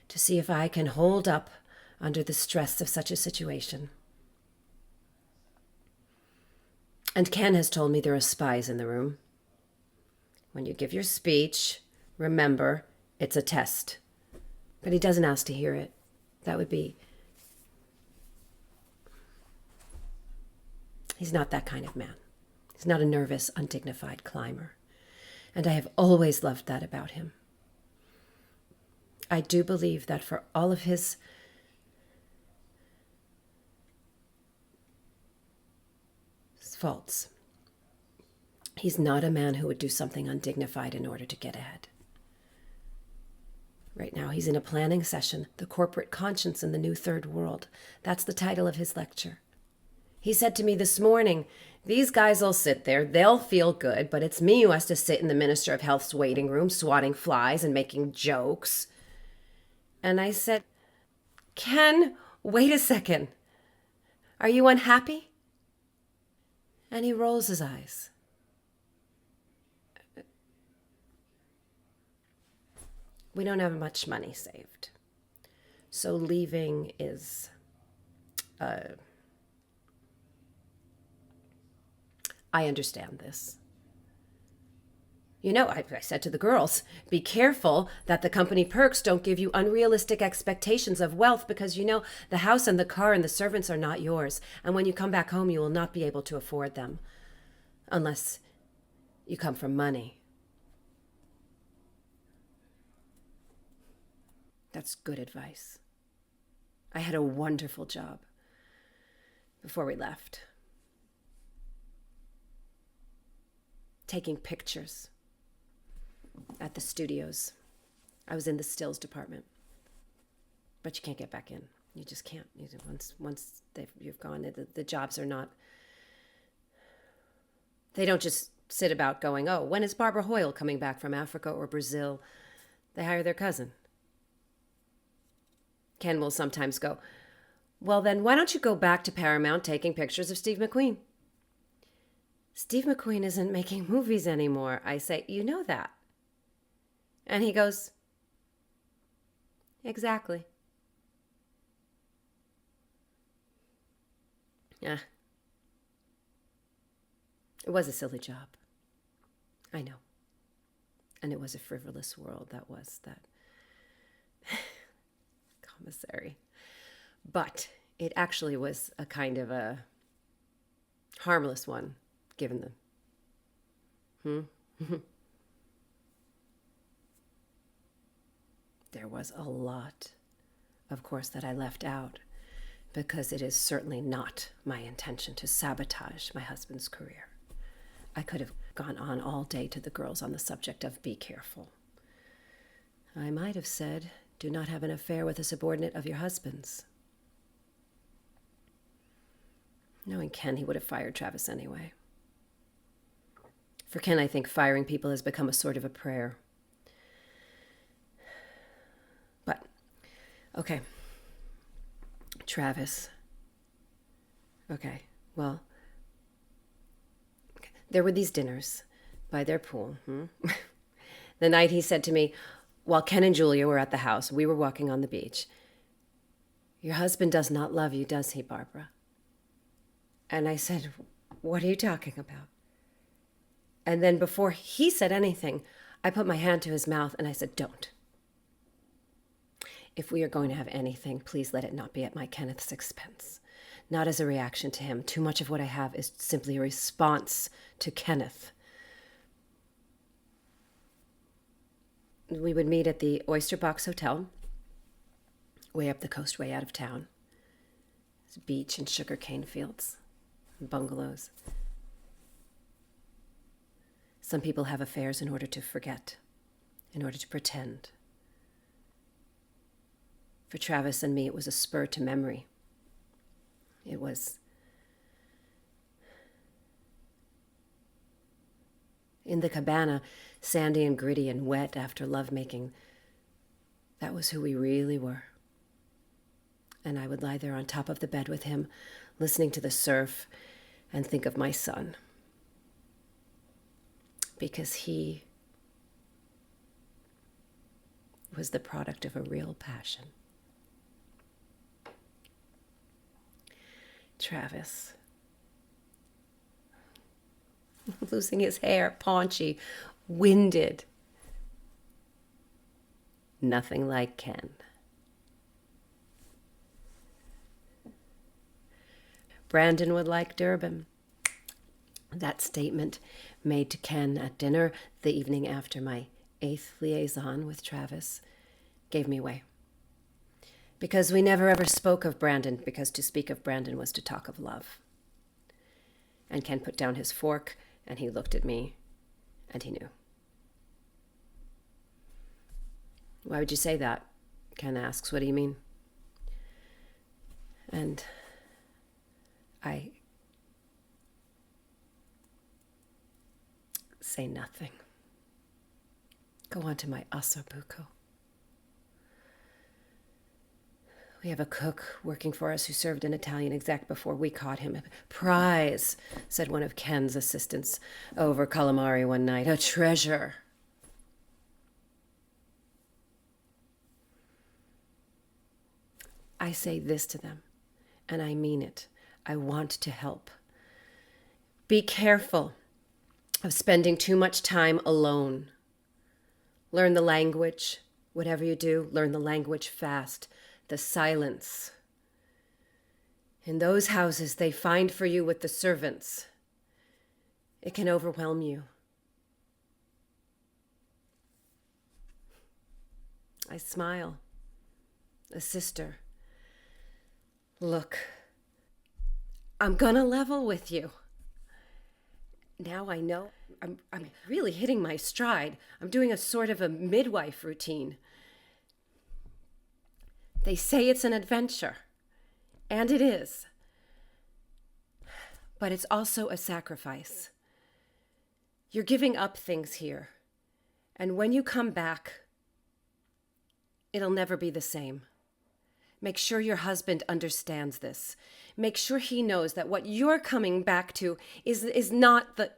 To see if I can hold up under the stress of such a situation. And Ken has told me there are spies in the room. When you give your speech, remember, it's a test. But he doesn't ask to hear it. That would be... He's not that kind of man. He's not a nervous, undignified climber. And I have always loved that about him. I do believe that for all of his faults, he's not a man who would do something undignified in order to get ahead. Right now, he's in a planning session, The Corporate Conscience in the New Third World. That's the title of his lecture. He said to me this morning, these guys will sit there, they'll feel good, but it's me who has to sit in the Minister of Health's waiting room, swatting flies and making jokes. And I said, Ken, wait a second. Are you unhappy? And he rolls his eyes. We don't have much money saved. So leaving is... I understand this. I said to the girls, be careful that the company perks don't give you unrealistic expectations of wealth because, the house and the car and the servants are not yours. And when you come back home, you will not be able to afford them. Unless you come from money. That's good advice. I had a wonderful job before we left. Taking pictures at the studios. I was in the stills department. But you can't get back in. You just can't. Once you've gone, the jobs are not... They don't just sit about going, oh, when is Barbara Hoyle coming back from Africa or Brazil? They hire their cousin. Ken will sometimes go, well, then why don't you go back to Paramount taking pictures of Steve McQueen? Steve McQueen isn't making movies anymore. I say, you know that. And he goes, exactly. Yeah. It was a silly job. I know. And it was a frivolous world that was that commissary. But it actually was a kind of a harmless one. Given them. There was a lot, of course, that I left out because it is certainly not my intention to sabotage my husband's career. I could have gone on all day to the girls on the subject of be careful. I might have said, do not have an affair with a subordinate of your husband's. Knowing Ken, he would have fired Travis anyway. For Ken, I think firing people has become a sort of a prayer. But, okay. Travis. Okay, well, there were these dinners by their pool. The night he said to me, while Ken and Julia were at the house, we were walking on the beach, "Your husband does not love you, does he, Barbara?" And I said, "What are you talking about?" And then before he said anything, I put my hand to his mouth and I said, "Don't. If we are going to have anything, please let it not be at my Kenneth's expense. Not as a reaction to him. Too much of what I have is simply a response to Kenneth." We would meet at the Oyster Box Hotel, way up the coast, way out of town. It's beach and sugarcane fields, and bungalows. Some people have affairs in order to forget, in order to pretend. For Travis and me, it was a spur to memory. It was in the cabana, sandy and gritty and wet after lovemaking. That was who we really were. And I would lie there on top of the bed with him, listening to the surf, and think of my son. Because he was the product of a real passion. Travis. Losing his hair, paunchy, winded. Nothing like Ken. Brandon would like Durban. That statement made to Ken at dinner the evening after my 8th liaison with Travis gave me away. Because we never ever spoke of Brandon, because to speak of Brandon was to talk of love. And Ken put down his fork, and he looked at me, and he knew. "Why would you say that?" Ken asks. "What do you mean?" And I say nothing. Go on to my ossobuco. We have a cook working for us who served an Italian exec before we caught him. "Prize," said one of Ken's assistants over calamari one night. "A treasure." I say this to them, and I mean it. I want to help. Be careful of spending too much time alone. Learn the language. Whatever you do, learn the language fast. The silence. In those houses, they find for you with the servants. It can overwhelm you. I smile. A sister. Look, I'm gonna level with you. Now I know I'm really hitting my stride. I'm doing a sort of a midwife routine. They say it's an adventure, and it is. But it's also a sacrifice. You're giving up things here, and when you come back, it'll never be the same. Make sure your husband understands this. Make sure he knows that what you're coming back to is not the...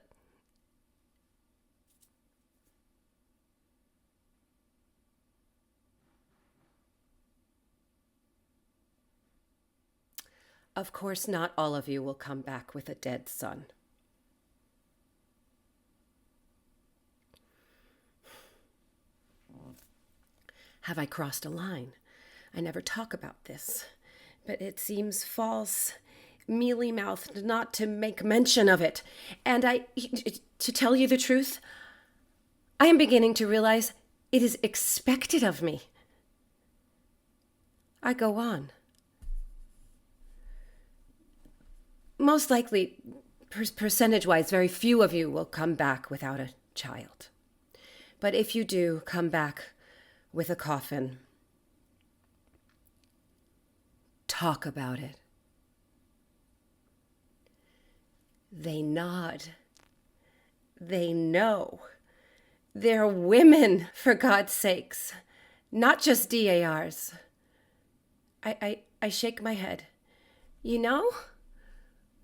Of course, not all of you will come back with a dead son. Have I crossed a line? I never talk about this, but it seems false, mealy-mouthed not to make mention of it. And to tell you the truth, I am beginning to realize it is expected of me. I go on. Most likely, percentage-wise, very few of you will come back without a child. But if you do come back with a coffin, talk about it. They nod. They know. They're women, for God's sakes, not just DARs. I shake my head. You know,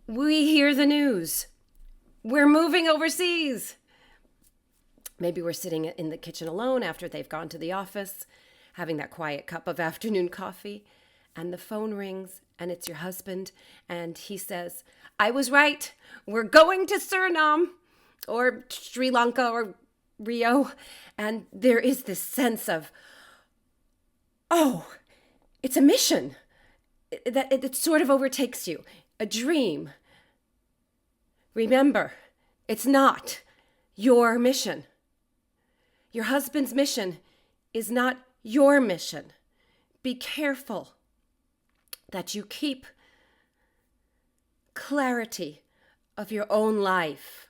we hear the news. We're moving overseas. Maybe we're sitting in the kitchen alone after they've gone to the office, having that quiet cup of afternoon coffee, and the phone rings, and it's your husband, and he says, I was right. We're going to Suriname or Sri Lanka or Rio. And there is this sense of, oh, it's a mission. That it sort of overtakes you, a dream. Remember, it's not your mission. Your husband's mission is not your mission. Be careful that you keep clarity of your own life.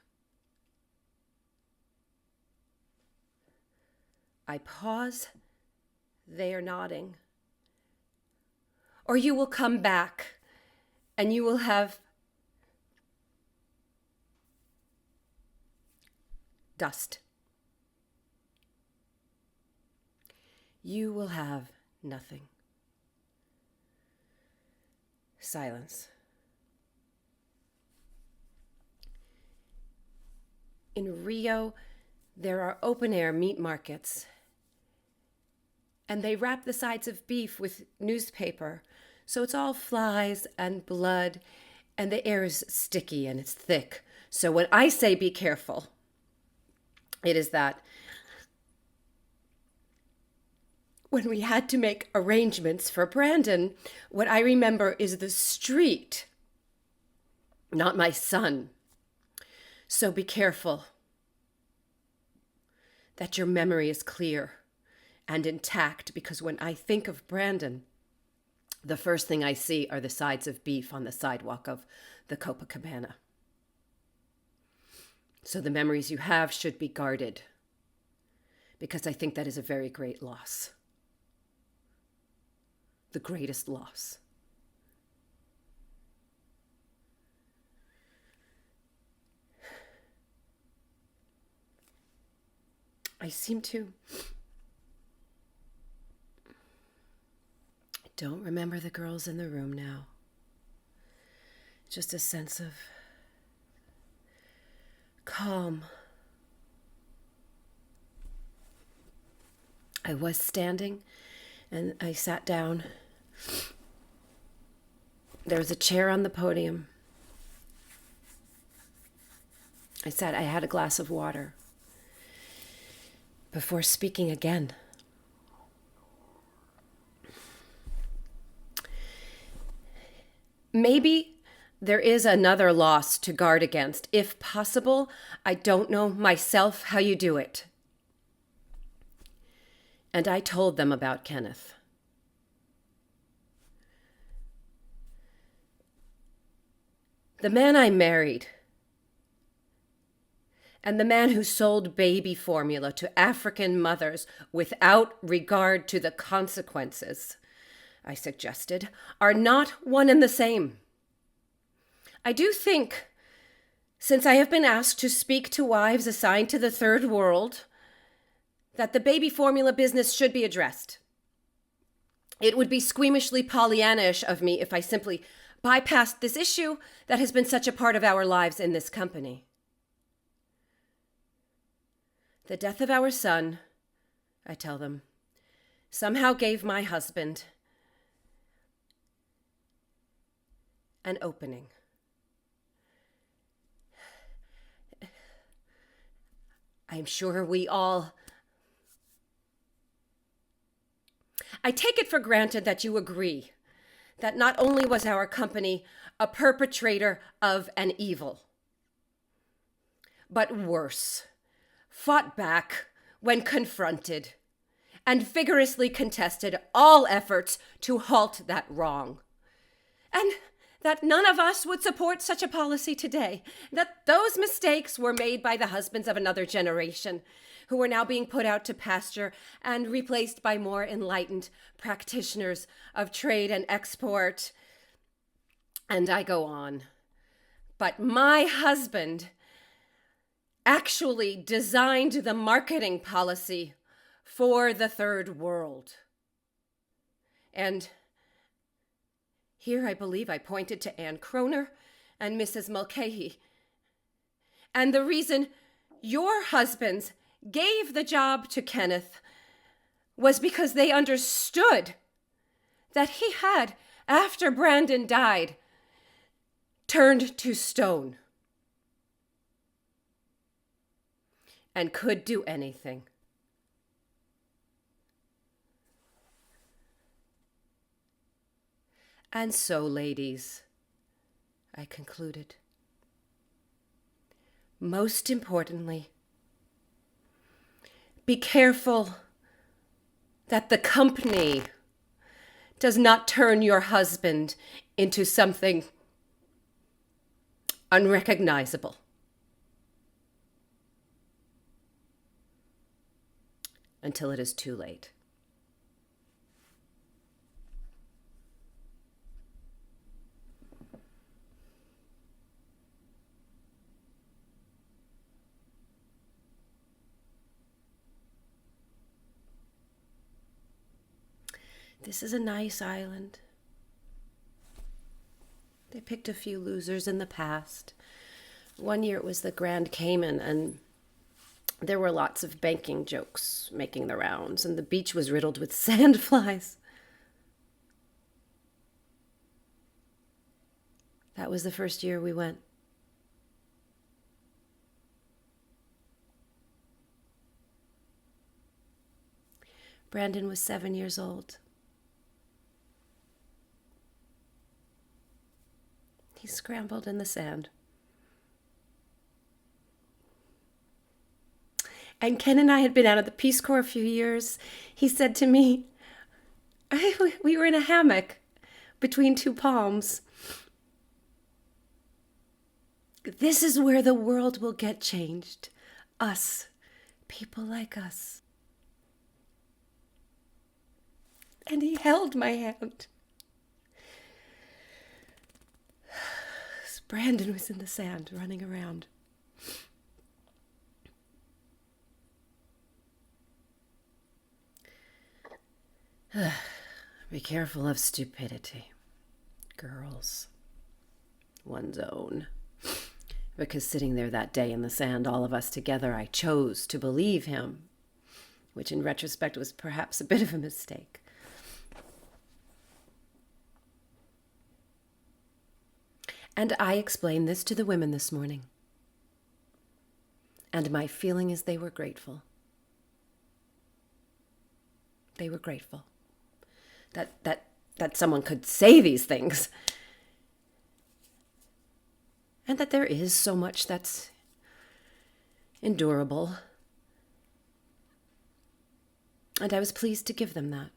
I pause. They are nodding. Or you will come back and you will have dust. You will have nothing. Silence. In Rio, there are open-air meat markets, and they wrap the sides of beef with newspaper, so it's all flies and blood, and the air is sticky and it's thick. So when I say be careful, it is that when we had to make arrangements for Brandon, what I remember is the street, not my son. So be careful that your memory is clear and intact, because when I think of Brandon, the first thing I see are the sides of beef on the sidewalk of the Copacabana. So the memories you have should be guarded, because I think that is a very great loss. The greatest loss. I seem to don't remember the girls in the room now. Just a sense of calm. I was standing and I sat down. There was a chair on the podium. I had a glass of water before speaking again. Maybe there is another loss to guard against. If possible, I don't know myself how you do it. And I told them about Kenneth. The man I married, and the man who sold baby formula to African mothers without regard to the consequences, I suggested, are not one and the same. I do think, since I have been asked to speak to wives assigned to the third world, that the baby formula business should be addressed. It would be squeamishly Pollyanna-ish of me if I simply bypassed this issue that has been such a part of our lives in this company. The death of our son, I tell them, somehow gave my husband an opening. I'm sure we all... I take it for granted that you agree that not only was our company a perpetrator of an evil, but worse, fought back when confronted, and vigorously contested all efforts to halt that wrong. And that none of us would support such a policy today, that those mistakes were made by the husbands of another generation, who are now being put out to pasture and replaced by more enlightened practitioners of trade and export. And I go on. But my husband actually designed the marketing policy for the third world. And here I believe I pointed to Anne Croner and Mrs. Mulcahy. And the reason your husbands gave the job to Kenneth was because they understood that he had, after Brandon died, turned to stone and could do anything. And so, ladies, I concluded, most importantly, be careful that the company does not turn your husband into something unrecognizable. Until it is too late. This is a nice island. They picked a few losers in the past. One year it was the Grand Cayman, and there were lots of banking jokes making the rounds, and the beach was riddled with sandflies. That was the first year we went. Brandon was 7 years old. He scrambled in the sand. And Ken and I had been out of the Peace Corps a few years. He said to me, we were in a hammock between two palms. This is where the world will get changed. Us, people like us. And he held my hand. Brandon was in the sand, running around. Be careful of stupidity, girls. One's own. Because sitting there that day in the sand, all of us together, I chose to believe him, which in retrospect was perhaps a bit of a mistake. And I explained this to the women this morning. And my feeling is they were grateful. They were grateful that someone could say these things. And that there is so much that's endurable. And I was pleased to give them that.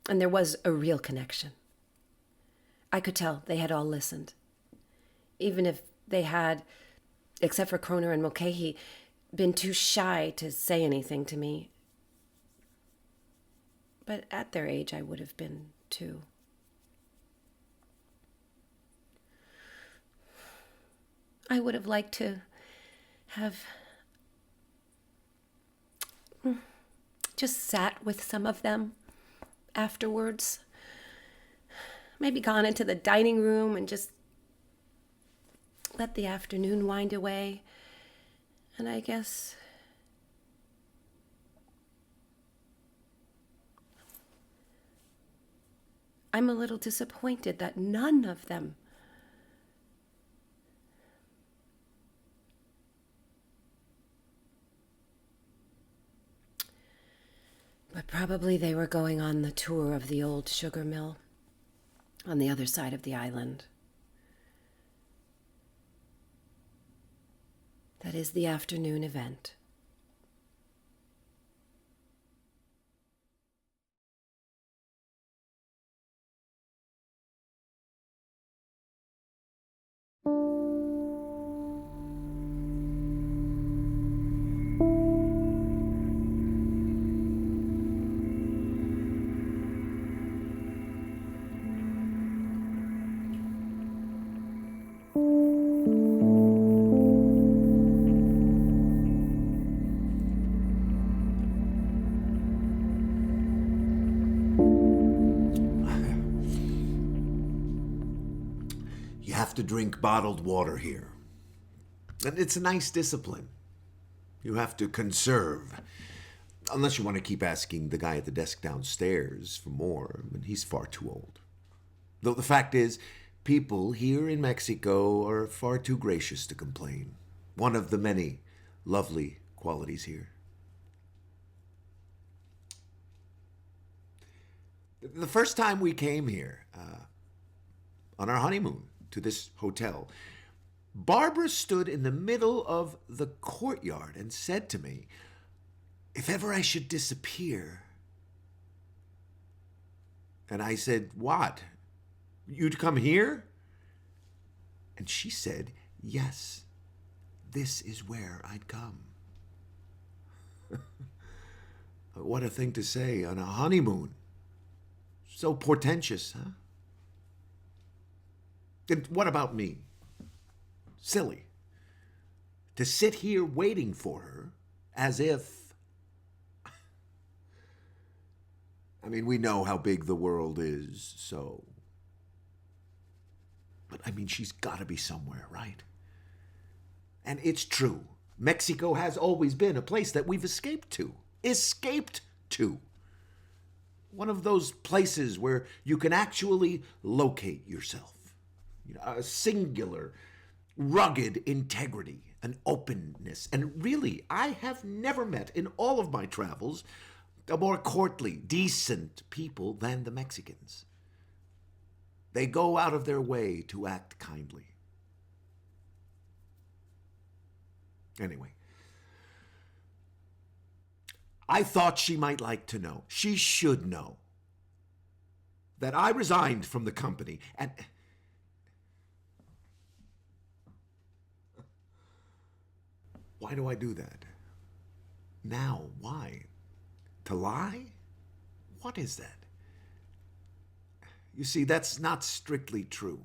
And there was a real connection. I could tell they had all listened. Even if they had, except for Croner and Mulcahy, been too shy to say anything to me. But at their age, I would have been too. I would have liked to have just sat with some of them afterwards. Maybe gone into the dining room and just let the afternoon wind away. And I guess I'm a little disappointed that none of them but probably they were going on the tour of the old sugar mill on the other side of the island. That is the afternoon event. to drink bottled water here. And it's a nice discipline. You have to conserve. Unless you want to keep asking the guy at the desk downstairs for more, but he's far too old. Though the fact is, people here in Mexico are far too gracious to complain. One of the many lovely qualities here. The first time we came here, on our honeymoon to this hotel, Barbara stood in the middle of the courtyard and said to me, "If ever I should disappear..." And I said, "What? You'd come here?" And she said, "Yes, this is where I'd come." What a thing to say on a honeymoon. So portentous, huh? And what about me? Silly. To sit here waiting for her as if... I mean, we know how big the world is, so... But I mean, she's got to be somewhere, right? And it's true. Mexico has always been a place that we've escaped to. Escaped to. One of those places where you can actually locate yourself. You know, a singular, rugged integrity, an openness. And really, I have never met in all of my travels a more courtly, decent people than the Mexicans. They go out of their way to act kindly. Anyway, I thought she might like to know, she should know, that I resigned from the company. And why do I do that? Now, why? To lie? What is that? You see, that's not strictly true.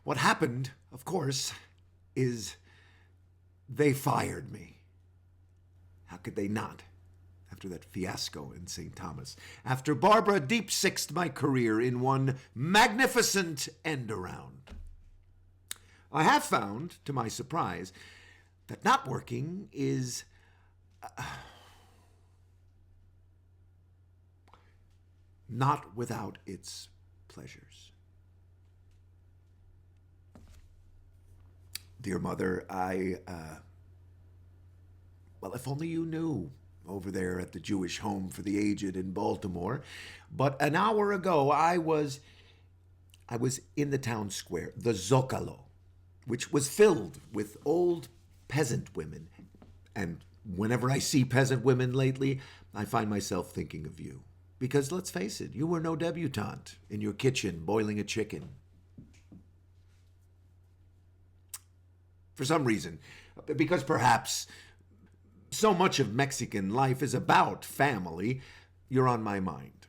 What happened, of course, is they fired me. How could they not? After that fiasco in St. Thomas. After Barbara deep-sixed my career in one magnificent end-around. I have found, to my surprise, that not working is... not without its pleasures. Dear Mother, well, if only you knew over there at the Jewish Home for the Aged in Baltimore. But an hour ago, I was in the town square, the Zocalo, which was filled with old peasant women. And whenever I see peasant women lately, I find myself thinking of you. Because let's face it, you were no debutante in your kitchen boiling a chicken. For some reason, because perhaps so much of Mexican life is about family, you're on my mind.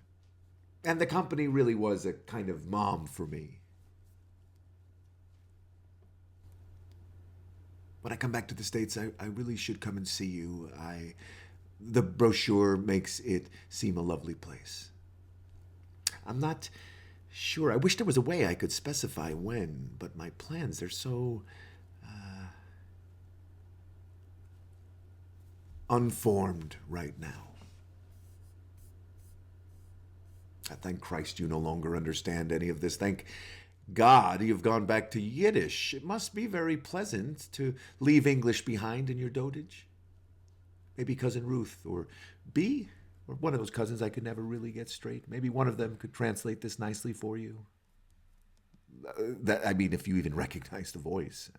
And the company really was a kind of mom for me. When I come back to the States, I really should come and see you. The brochure makes it seem a lovely place. I'm not sure. I wish there was a way I could specify when, but my plans, they're so... unformed right now. I thank Christ you no longer understand any of this. Thank God you've gone back to Yiddish. It must be very pleasant to leave English behind in your dotage. Maybe Cousin Ruth or B, or one of those cousins I could never really get straight. Maybe one of them could translate this nicely for you. I mean, if you even recognize the voice.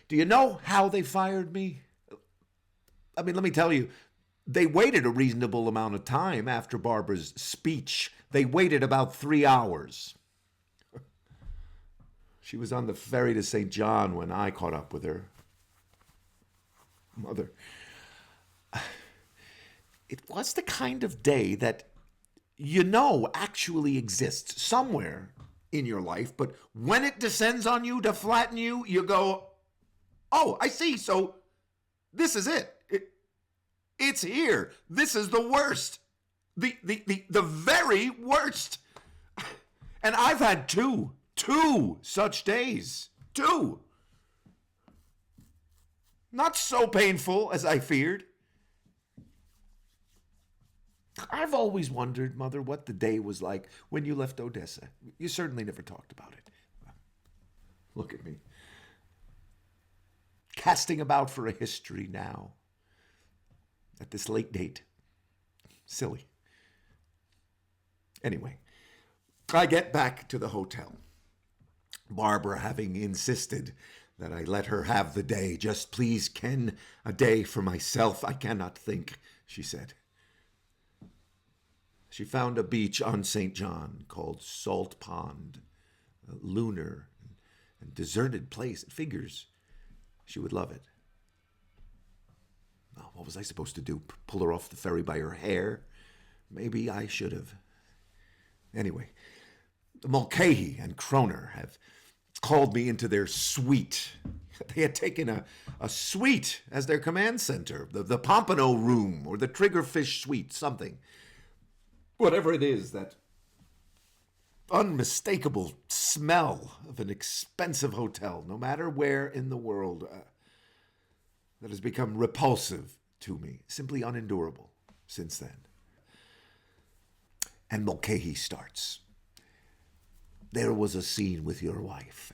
Do you know how they fired me? I mean, let me tell you, they waited a reasonable amount of time after Barbara's speech. They waited about 3 hours. She was on the ferry to St. John when I caught up with her. Mother, it was the kind of day that you know actually exists somewhere in your life, but when it descends on you to flatten you, you go... Oh, I see. So this is it. It's here. This is the worst. The very worst. And I've had two such days. Two. Not so painful as I feared. I've always wondered, Mother, what the day was like when you left Odessa. You certainly never talked about it. Look at me. Casting about for a history now. At this late date. Silly. Anyway, I get back to the hotel. Barbara having insisted that I let her have the day. Just please, Ken, a day for myself. I cannot think, she said. She found a beach on St. John called Salt Pond, a lunar and deserted place. It figures she would love it. Oh, what was I supposed to do? Pull her off the ferry by her hair? Maybe I should have. Anyway, Mulcahy and Kroner have called me into their suite. They had taken a suite as their command center, the Pompano Room or the Triggerfish Suite, something. Whatever it is, that unmistakable smell of an expensive hotel, no matter where in the world, that has become repulsive to me, simply unendurable since then. And Mulcahy starts. There was a scene with your wife.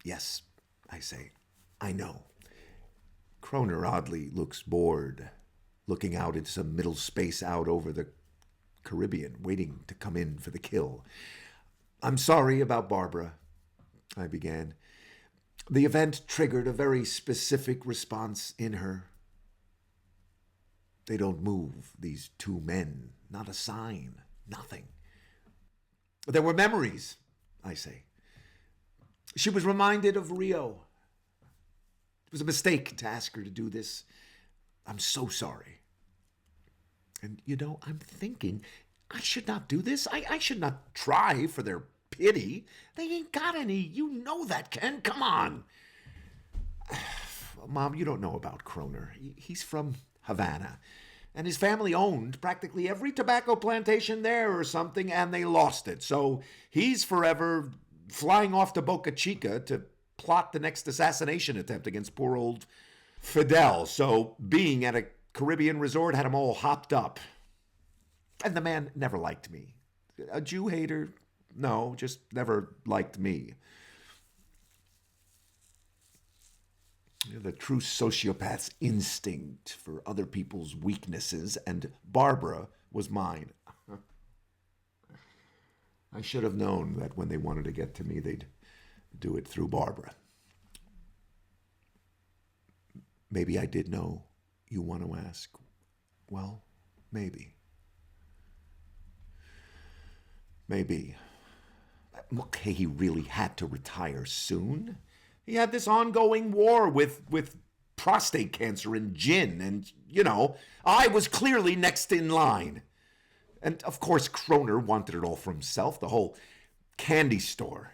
Yes, I say, I know. Kroner oddly looks bored, looking out into some middle space out over the Caribbean, waiting to come in for the kill. I'm sorry about Barbara, I began. The event triggered a very specific response in her. They don't move, these two men. Not a sign, nothing. There were memories, I say. She was reminded of Rio. It was a mistake to ask her to do this. I'm so sorry. And, I'm thinking, I should not do this. I should not try for their pity. They ain't got any. You know that, Ken. Come on. Mom, you don't know about Kroner. He's from Havana. And his family owned practically every tobacco plantation there or something, and they lost it. So he's forever flying off to Boca Chica to plot the next assassination attempt against poor old Fidel. So being at a Caribbean resort had him all hopped up. And the man never liked me. A Jew hater? No, just never liked me. The true sociopath's instinct for other people's weaknesses, and Barbara was mine. I should have known that when they wanted to get to me, they'd do it through Barbara. Maybe I did know, you want to ask. Well, maybe. Maybe. Mulcahy really had to retire soon. He had this ongoing war with prostate cancer and gin, and, I was clearly next in line. And, of course, Kroner wanted it all for himself, the whole candy store.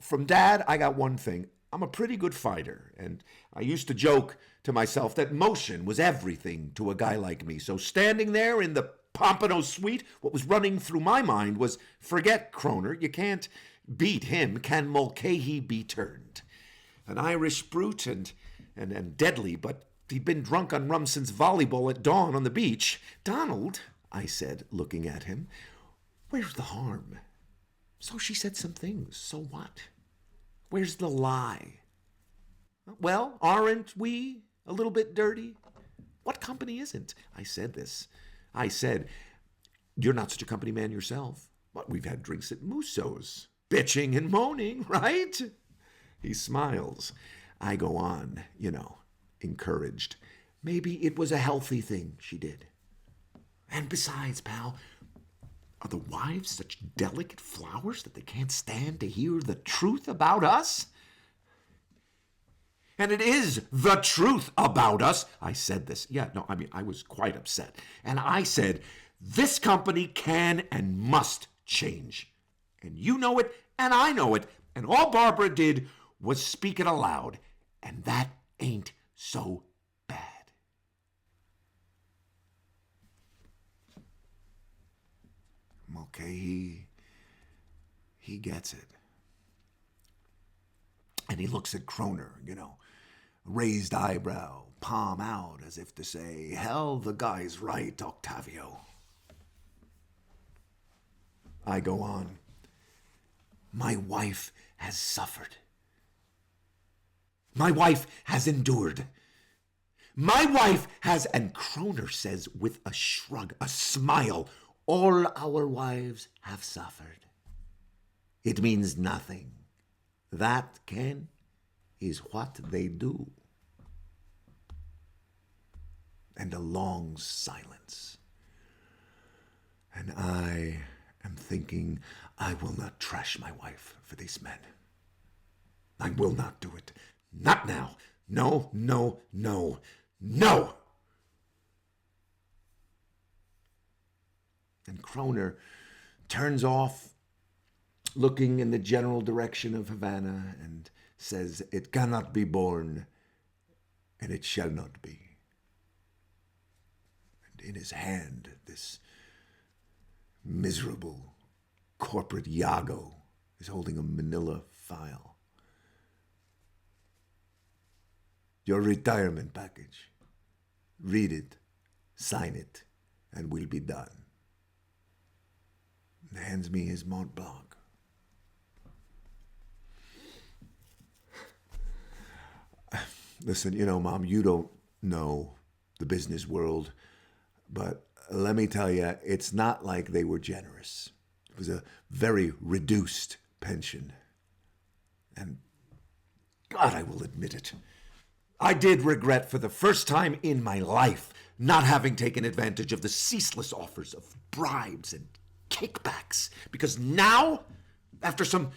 From Dad, I got one thing. I'm a pretty good fighter, and I used to joke to myself that motion was everything to a guy like me. So standing there in the Pompano Suite, what was running through my mind was, forget Kroner, you can't beat him. Can Mulcahy be turned? An Irish brute and deadly, but he'd been drunk on rum since volleyball at dawn on the beach. Donald, I said, looking at him, where's the harm? So she said some things. So what? Where's the lie? Well, aren't we a little bit dirty? What company isn't? I said this. I said, you're not such a company man yourself. But we've had drinks at Musso's, bitching and moaning, right? He smiles. I go on, encouraged. Maybe it was a healthy thing she did. And besides, pal, are the wives such delicate flowers that they can't stand to hear the truth about us? And it is the truth about us. I said this. I was quite upset. And I said, this company can and must change. And you know it, and I know it. And all Barbara did was speak it aloud. And that ain't so bad. Okay, he gets it. And he looks at Kroner, raised eyebrow, palm out, as if to say, hell, the guy's right, Octavio. I go on. My wife has suffered. My wife has endured. My wife has, and Kroner says with a shrug, a smile, all our wives have suffered. It means nothing. That, Ken, is what they do. And a long silence. And I am thinking, I will not trash my wife for these men. I will not do it. Not now. No, no, no, no! And Kroner turns off, looking in the general direction of Havana, and says, it cannot be borne, and it shall not be. And in his hand, this miserable corporate Iago is holding a manila file. Your retirement package. Read it, sign it, and we'll be done. And hands me his Mont Blanc. Listen, Mom, you don't know the business world, but let me tell you, it's not like they were generous. It was a very reduced pension. And God, I will admit it. I did regret for the first time in my life not having taken advantage of the ceaseless offers of bribes and kickbacks. Because now, after some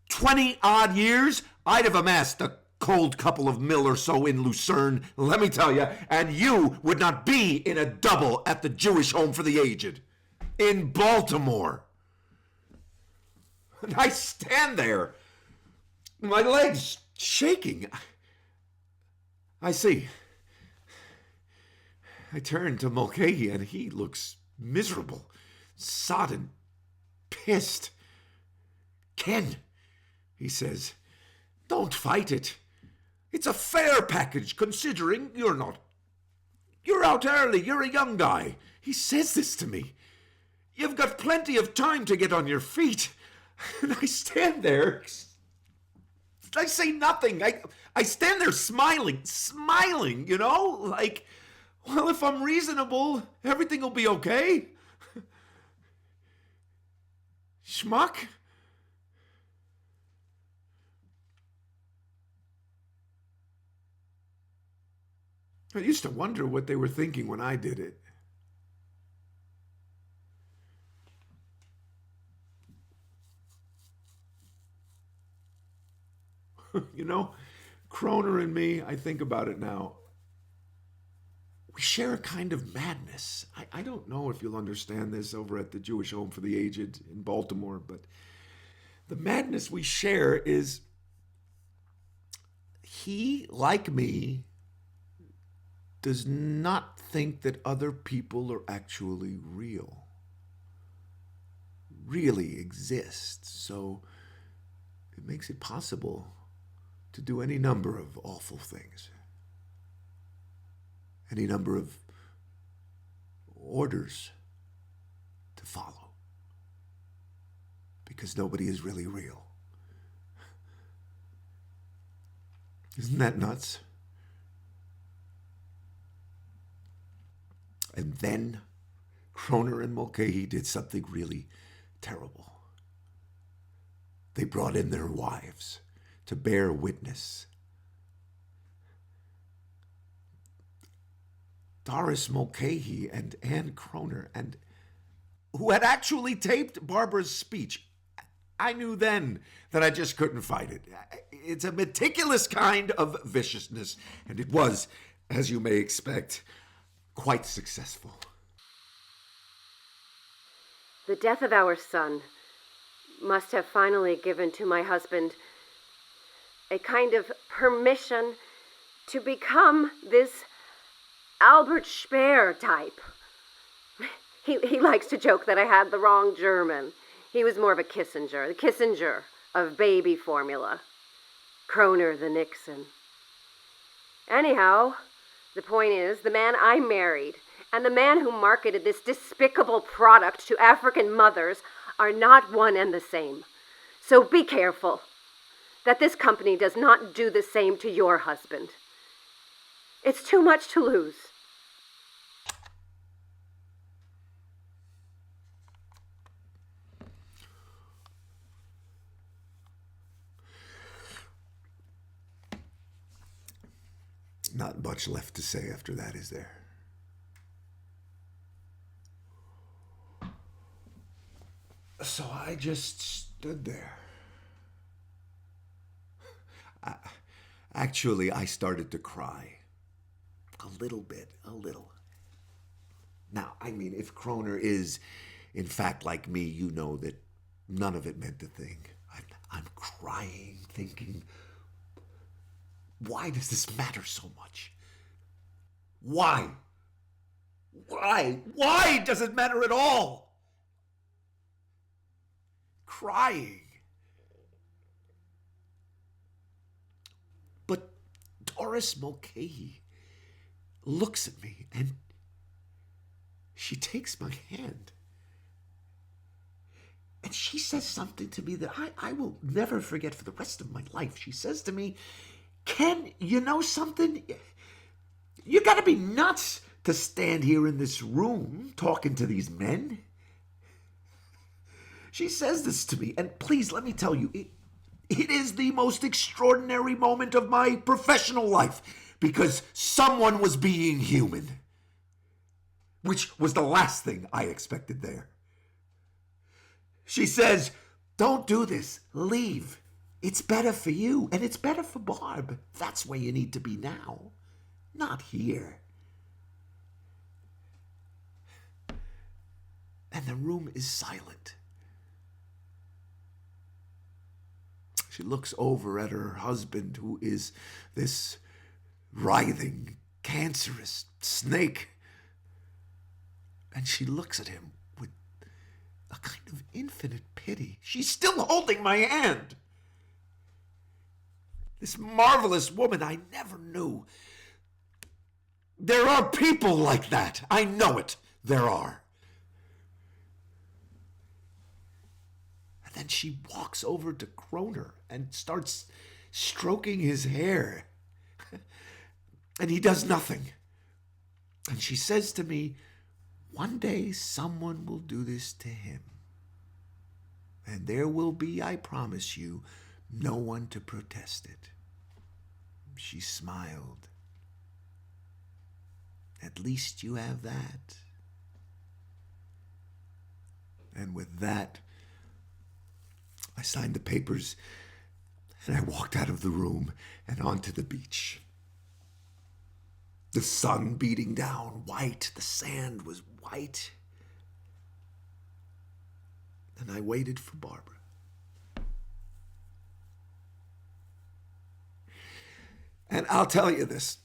20-odd years, I'd have amassed a cold couple of mil or so in Lucerne, let me tell you, and you would not be in a double at the Jewish Home for the Aged in Baltimore. And I stand there, my legs shaking. I see. I turn to Mulcahy, and he looks miserable, sodden, pissed. Ken, he says, don't fight it. It's a fair package, considering you're out early, you're a young guy. He says this to me. You've got plenty of time to get on your feet. And I stand there. I say nothing. I stand there smiling, like, well, if I'm reasonable, everything will be okay. Schmuck? I used to wonder what they were thinking when I did it. Kroner and me, I think about it now, we share a kind of madness. I don't know if you'll understand this over at the Jewish Home for the Aged in Baltimore, but the madness we share is he, like me, does not think that other people are actually real, really exist. So it makes it possible to do any number of awful things, any number of orders to follow, because nobody is really real. Isn't that nuts? And then Kroner and Mulcahy did something really terrible. They brought in their wives to bear witness. Doris Mulcahy and Ann Kroner, and who had actually taped Barbara's speech. I knew then that I just couldn't fight it. It's a meticulous kind of viciousness, and it was, as you may expect, quite successful. The death of our son must have finally given to my husband a kind of permission to become this Albert Speer type. He likes to joke that I had the wrong German. He was more of a Kissinger, the Kissinger of baby formula. Kroner the Nixon. Anyhow, the point is, the man I married and the man who marketed this despicable product to African mothers are not one and the same. So be careful that this company does not do the same to your husband. It's too much to lose. Not much left to say after that, is there? So I just stood there. Actually, I started to cry. A little bit, a little. Now, I mean, if Kroner is, in fact, like me, you know that none of it meant a thing. I'm crying, thinking, why does this matter so much? Why? Why does it matter at all? Crying. But Doris Mulcahy looks at me and she takes my hand. And she says something to me that I will never forget for the rest of my life. She says to me, Ken, you know something? You gotta be nuts to stand here in this room talking to these men. She says this to me, and please let me tell you, it is the most extraordinary moment of my professional life because someone was being human, which was the last thing I expected there. She says, don't do this, leave. It's better for you, and it's better for Barb. That's where you need to be now, not here. And the room is silent. She looks over at her husband, who is this writhing, cancerous snake. And she looks at him with a kind of infinite pity. She's still holding my hand. This marvelous woman I never knew. There are people like that. I know it. There are. And then she walks over to Kroner and starts stroking his hair. And he does nothing. And she says to me, one day someone will do this to him. And there will be, I promise you, no one to protest it. She smiled. At least you have that. And with that, I signed the papers and I walked out of the room and onto the beach. The sun beating down white, the sand was white. And I waited for Barbara. And I'll tell you this,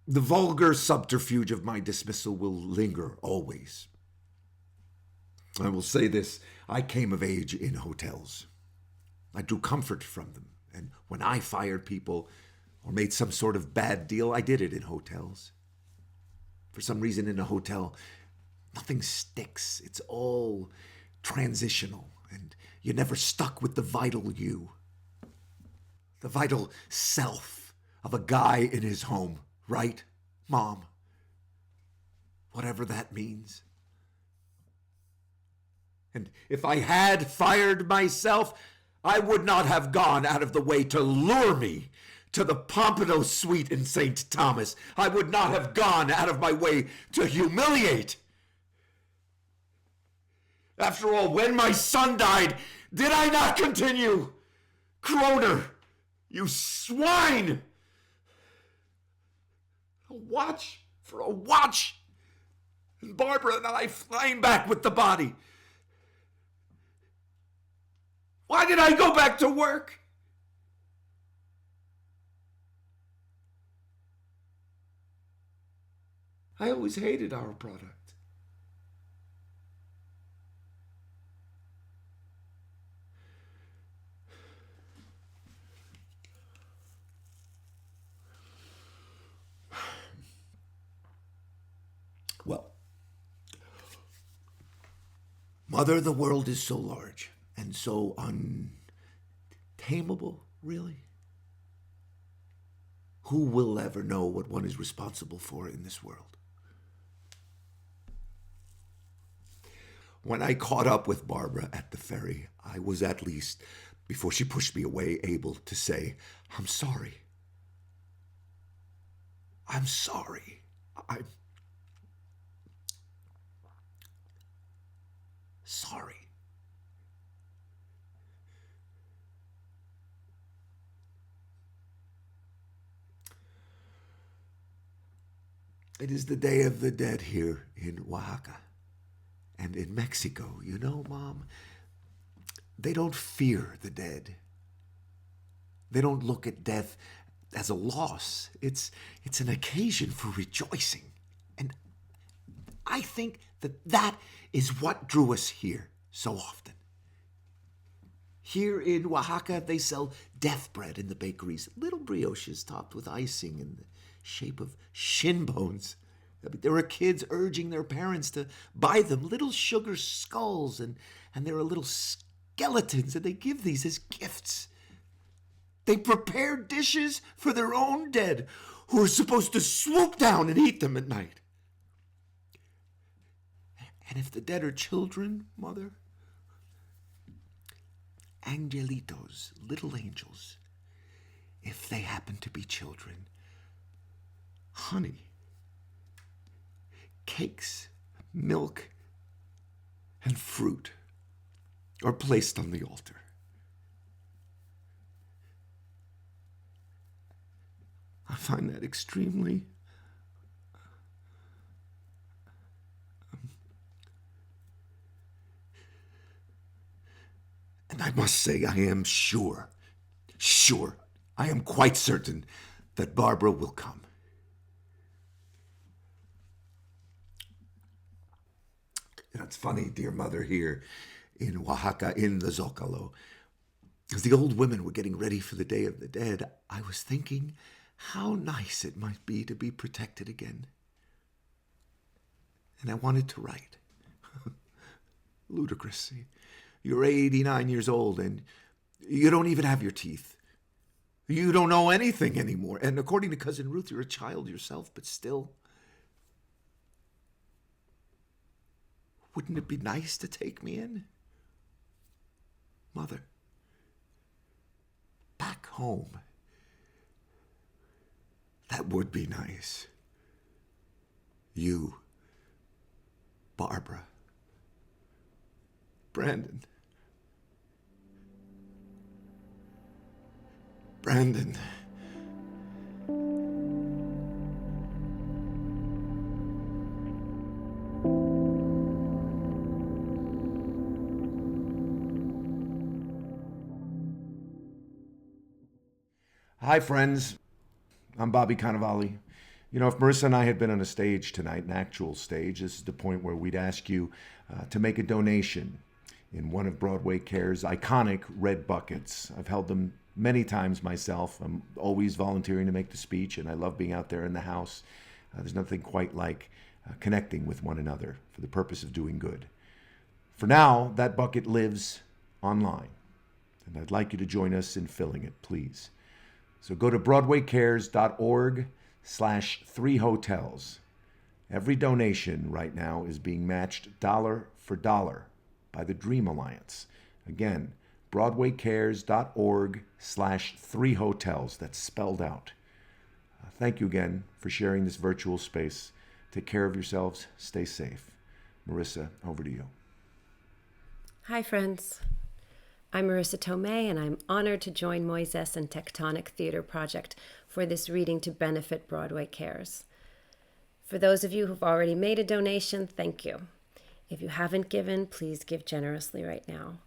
the vulgar subterfuge of my dismissal will linger always. I will say this, I came of age in hotels. I drew comfort from them. And when I fired people or made some sort of bad deal, I did it in hotels. For some reason in a hotel, nothing sticks. It's all transitional. And you're never stuck with the vital you. The vital self of a guy in his home, right, Mom? Whatever that means. And if I had fired myself, I would not have gone out of the way to lure me to the Pompano Suite in St. Thomas. I would not have gone out of my way to humiliate. After all, when my son died, did I not continue? Kroner, you swine! A watch for a watch. And Barbara and I flying back with the body. Why did I go back to work? I always hated our product. Mother, the world is so large and so untamable, really. Who will ever know what one is responsible for in this world? When I caught up with Barbara at the ferry, I was at least, before she pushed me away, able to say, I'm sorry. I'm sorry. I'm sorry. It is the Day of the Dead here in Oaxaca. And in Mexico, you know, Mom, they don't fear the dead. They don't look at death as a loss. It's an occasion for rejoicing. And I think that is what drew us here so often. Here in Oaxaca, they sell death bread in the bakeries, little brioches topped with icing in the shape of shin bones. I mean, there are kids urging their parents to buy them little sugar skulls, and there are little skeletons, and they give these as gifts. They prepare dishes for their own dead, who are supposed to swoop down and eat them at night. And if the dead are children, Mother, angelitos, little angels, if they happen to be children, honey, cakes, milk, and fruit are placed on the altar. I find that extremely and I must say I am sure, I am quite certain that Barbara will come. It's funny, dear Mother, here in Oaxaca, in the Zócalo, as the old women were getting ready for the Day of the Dead, I was thinking how nice it might be to be protected again. And I wanted to write. Ludicrous. You're 89 years old and you don't even have your teeth. You don't know anything anymore. And according to Cousin Ruth, you're a child yourself, but still. Wouldn't it be nice to take me in? Mother, back home. That would be nice. You, Barbara, Brandon. Hi, friends. I'm Bobby Cannavale. You know, if Marisa and I had been on a stage tonight, an actual stage, this is the point where we'd ask you to make a donation in one of Broadway Cares' iconic red buckets. I've held them many times myself. I'm always volunteering to make the speech, and I love being out there in the house. There's nothing quite like connecting with one another for the purpose of doing good. For now, that bucket lives online, and I'd like you to join us in filling it, please. So go to BroadwayCares.org/3hotels. Every donation right now is being matched dollar for dollar by the Dream Alliance. Again, BroadwayCares.org/3hotels. That's spelled out. Thank you again for sharing this virtual space. Take care of yourselves. Stay safe. Marisa, over to you. Hi, friends. I'm Marisa Tomei, and I'm honored to join Moisés and Tectonic Theater Project for this reading to benefit Broadway Cares. For those of you who've already made a donation, thank you. If you haven't given, please give generously right now.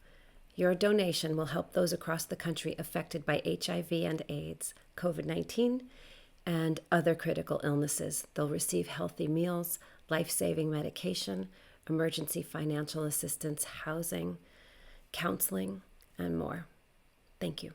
Your donation will help those across the country affected by HIV and AIDS, COVID-19, and other critical illnesses. They'll receive healthy meals, life-saving medication, emergency financial assistance, housing, counseling, and more. Thank you.